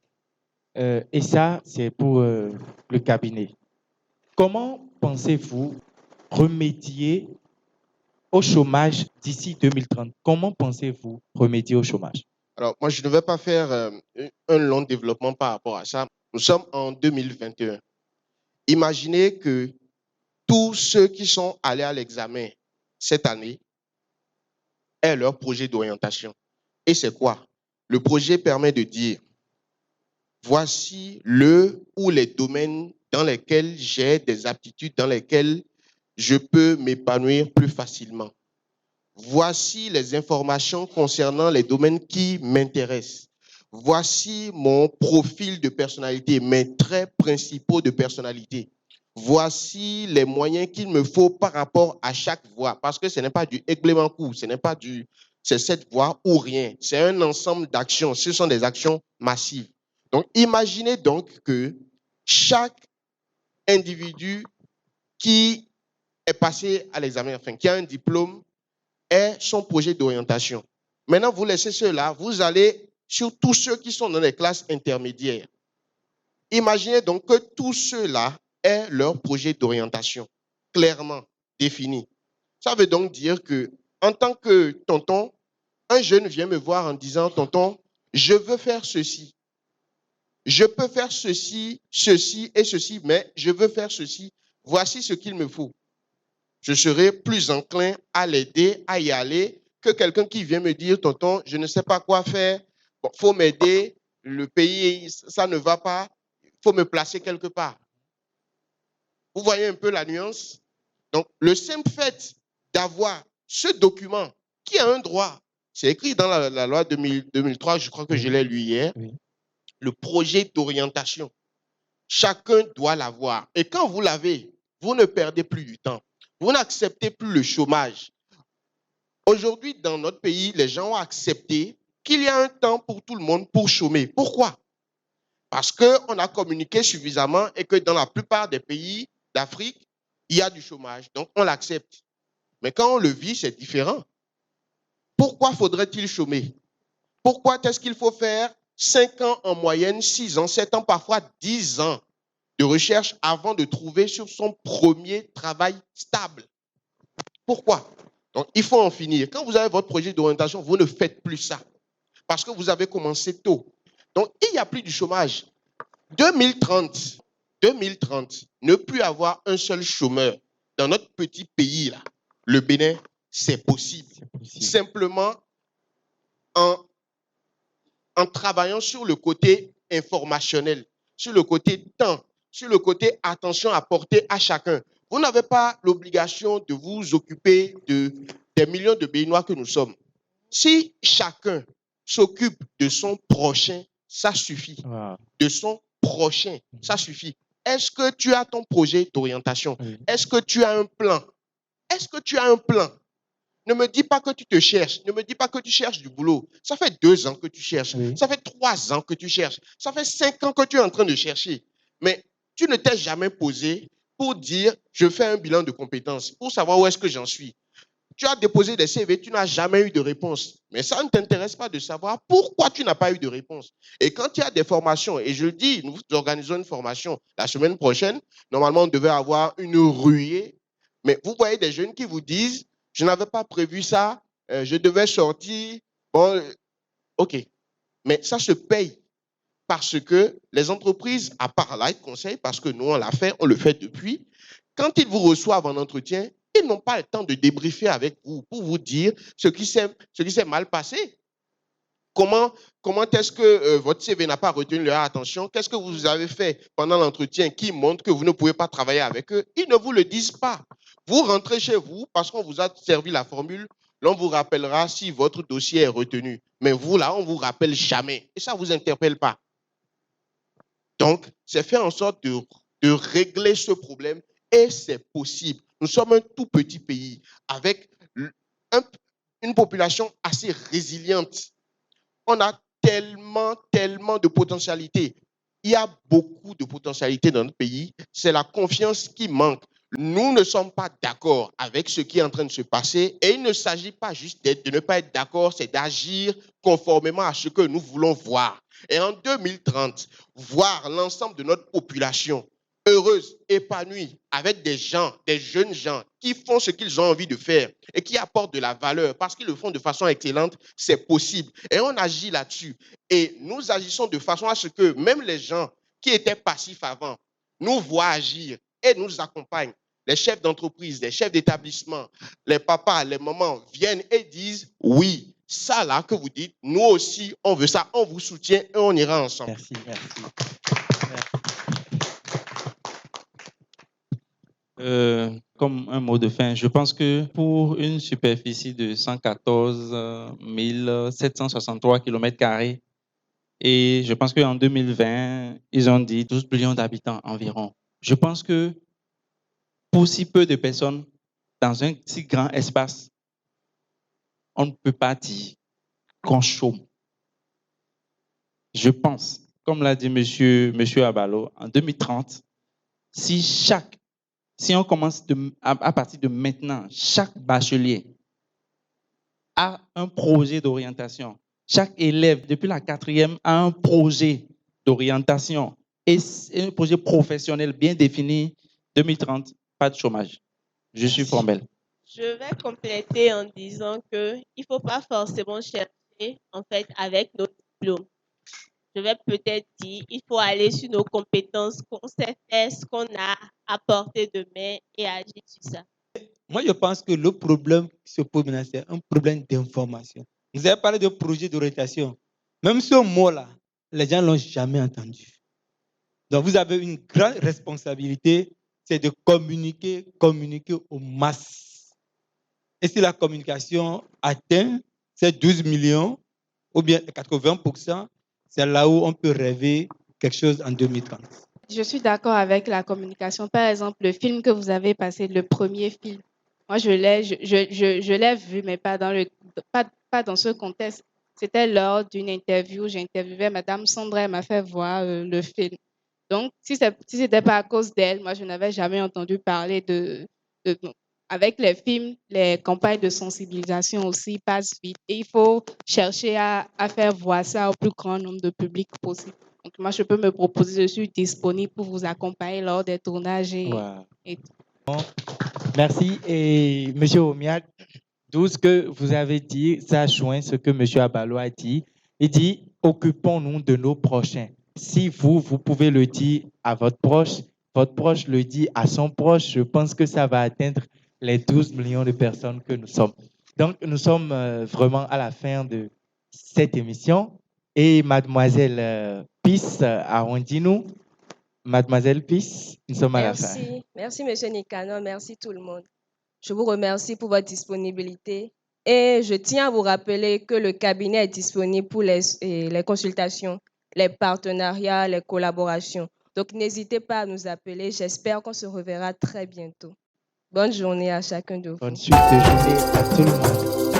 Et ça, c'est pour le cabinet. Comment pensez-vous remédier au chômage d'ici 2030? Comment pensez-vous remédier au chômage? Alors, moi, je ne vais pas faire un long développement par rapport à ça. Nous sommes en 2021. Imaginez que tous ceux qui sont allés à l'examen cette année aient leur projet d'orientation. Et c'est quoi? Le projet permet de dire, voici le ou les domaines dans lesquels j'ai des aptitudes, dans lesquels je peux m'épanouir plus facilement. Voici les informations concernant les domaines qui m'intéressent. Voici mon profil de personnalité, mes traits principaux de personnalité. Voici les moyens qu'il me faut par rapport à chaque voie, parce que ce n'est pas du églement court, c'est cette voie ou rien. C'est un ensemble d'actions, ce sont des actions massives. Donc, imaginez donc que chaque individu qui est passé à l'examen, enfin, qui a un diplôme, ait son projet d'orientation. Maintenant, vous laissez cela, vous allez sur tous ceux qui sont dans les classes intermédiaires. Imaginez donc que tous ceux-là aient leur projet d'orientation clairement défini. Ça veut donc dire que, en tant que tonton, un jeune vient me voir en disant, tonton, je veux faire ceci. Je peux faire ceci, ceci et ceci, mais je veux faire ceci. Voici ce qu'il me faut. Je serai plus enclin à l'aider, à y aller, que quelqu'un qui vient me dire, tonton, je ne sais pas quoi faire, bon, faut m'aider, le pays, ça ne va pas, il faut me placer quelque part. Vous voyez un peu la nuance? Donc, le simple fait d'avoir ce document qui a un droit, c'est écrit dans la loi 2003, je crois que je l'ai lu hier, le projet d'orientation. Chacun doit l'avoir. Et quand vous l'avez, vous ne perdez plus du temps. Vous n'acceptez plus le chômage. Aujourd'hui, dans notre pays, les gens ont accepté qu'il y a un temps pour tout le monde pour chômer. Pourquoi? Parce qu'on a communiqué suffisamment et que dans la plupart des pays d'Afrique, il y a du chômage. Donc, on l'accepte. Mais quand on le vit, c'est différent. Pourquoi faudrait-il chômer? Pourquoi est-ce qu'il faut faire 5 ans en moyenne, 6 ans, 7 ans, parfois 10 ans de recherche avant de trouver sur son premier travail stable? Pourquoi? Donc, il faut en finir. Quand vous avez votre projet d'orientation, vous ne faites plus ça parce que vous avez commencé tôt. Donc, il n'y a plus du chômage. 2030, ne plus avoir un seul chômeur dans notre petit pays, là, le Bénin, c'est possible. Simplement en travaillant sur le côté informationnel, sur le côté temps, sur le côté attention à porter à chacun. Vous n'avez pas l'obligation de vous occuper des millions de Béninois que nous sommes. Si chacun s'occupe de son prochain, ça suffit. Wow. De son prochain, ça suffit. Est-ce que tu as ton projet d'orientation? Est-ce que tu as un plan? Est-ce que tu as un plan? Ne me dis pas que tu te cherches. Ne me dis pas que tu cherches du boulot. Ça fait 2 ans que tu cherches. Oui. Ça fait 3 ans que tu cherches. Ça fait 5 ans que tu es en train de chercher. Mais tu ne t'es jamais posé pour dire, je fais un bilan de compétences, pour savoir où est-ce que j'en suis. Tu as déposé des CV, tu n'as jamais eu de réponse. Mais ça ne t'intéresse pas de savoir pourquoi tu n'as pas eu de réponse. Et quand il y a des formations, et je le dis, nous organisons une formation la semaine prochaine, normalement on devait avoir une ruée, mais vous voyez des jeunes qui vous disent, je n'avais pas prévu ça, je devais sortir, bon, ok. Mais ça se paye parce que les entreprises, à part Light Conseil, parce que nous on l'a fait, on le fait depuis, quand ils vous reçoivent en entretien, ils n'ont pas le temps de débriefer avec vous pour vous dire ce qui s'est mal passé. Comment est-ce que votre CV n'a pas retenu leur attention? Qu'est-ce que vous avez fait pendant l'entretien qui montre que vous ne pouvez pas travailler avec eux? Ils ne vous le disent pas. Vous rentrez chez vous parce qu'on vous a servi la formule. L'on vous rappellera si votre dossier est retenu. Mais vous, là, on ne vous rappelle jamais. Et ça ne vous interpelle pas. Donc, c'est faire en sorte de régler ce problème et c'est possible. Nous sommes un tout petit pays avec une population assez résiliente. On a tellement de potentialités. Il y a beaucoup de potentialités dans notre pays. C'est la confiance qui manque. Nous ne sommes pas d'accord avec ce qui est en train de se passer et il ne s'agit pas juste de ne pas être d'accord, c'est d'agir conformément à ce que nous voulons voir. Et en 2030, voir l'ensemble de notre population heureuse, épanouie, avec des gens, des jeunes gens qui font ce qu'ils ont envie de faire et qui apportent de la valeur parce qu'ils le font de façon excellente, c'est possible. Et on agit là-dessus. Et nous agissons de façon à ce que même les gens qui étaient passifs avant nous voient agir et nous accompagnent. Les chefs d'entreprise, les chefs d'établissement, les papas, les mamans viennent et disent oui, ça là que vous dites, nous aussi, on veut ça, on vous soutient et on ira ensemble. Merci. Comme un mot de fin, je pense que pour une superficie de 114 763 km², et je pense qu'en 2020, ils ont dit 12 millions d'habitants environ. Je pense que pour si peu de personnes, dans un si grand espace, on ne peut pas dire qu'on chôme. Je pense, comme l'a dit monsieur Abalo, en 2030, si on commence à partir de maintenant, chaque bachelier a un projet d'orientation, chaque élève, depuis la 4e, a un projet d'orientation et un projet professionnel bien défini, 2030, pas de chômage. Je suis formel. Je vais compléter en disant qu'il ne faut pas forcément chercher en fait avec nos diplômes. Je vais peut-être dire qu'il faut aller sur nos compétences, qu'on sait faire, ce qu'on a apporté de main et agir sur ça. Moi, je pense que le problème qui se pose maintenant, c'est un problème d'information. Vous avez parlé de projet d'orientation. Même ce mot-là, les gens ne l'ont jamais entendu. Donc, vous avez une grande responsabilité, c'est de communiquer aux masses. Et si la communication atteint ces 12 millions, ou bien 80%, c'est là où on peut rêver quelque chose en 2030. Je suis d'accord avec la communication. Par exemple, le film que vous avez passé, le premier film, moi, je l'ai vu, mais pas dans ce contexte. C'était lors d'une interview. J'interviewais Madame Sandra, elle m'a fait voir le film. Donc, si ce n'était pas à cause d'elle, moi, je n'avais jamais entendu parler avec les films, les campagnes de sensibilisation aussi passent vite. Et il faut chercher à faire voir ça au plus grand nombre de publics possible. Donc, moi, je peux me proposer, je suis disponible pour vous accompagner lors des tournages et tout. Merci. Et M. Omiak, tout ce que vous avez dit, ça joint ce que M. Abalo a dit. Il dit, occupons-nous de nos prochains. Si vous pouvez le dire à votre proche le dit à son proche, je pense que ça va atteindre les 12 millions de personnes que nous sommes. Donc, nous sommes vraiment à la fin de cette émission. Et mademoiselle Pis Arondino, mademoiselle Pis, nous sommes à la fin. Merci, monsieur Nicanor. Merci tout le monde. Je vous remercie pour votre disponibilité. Et je tiens à vous rappeler que le cabinet est disponible pour les consultations, les partenariats, les collaborations. Donc, n'hésitez pas à nous appeler. J'espère qu'on se reverra très bientôt. Bonne journée à chacun de vous. Bonne suite de journée à tout le monde.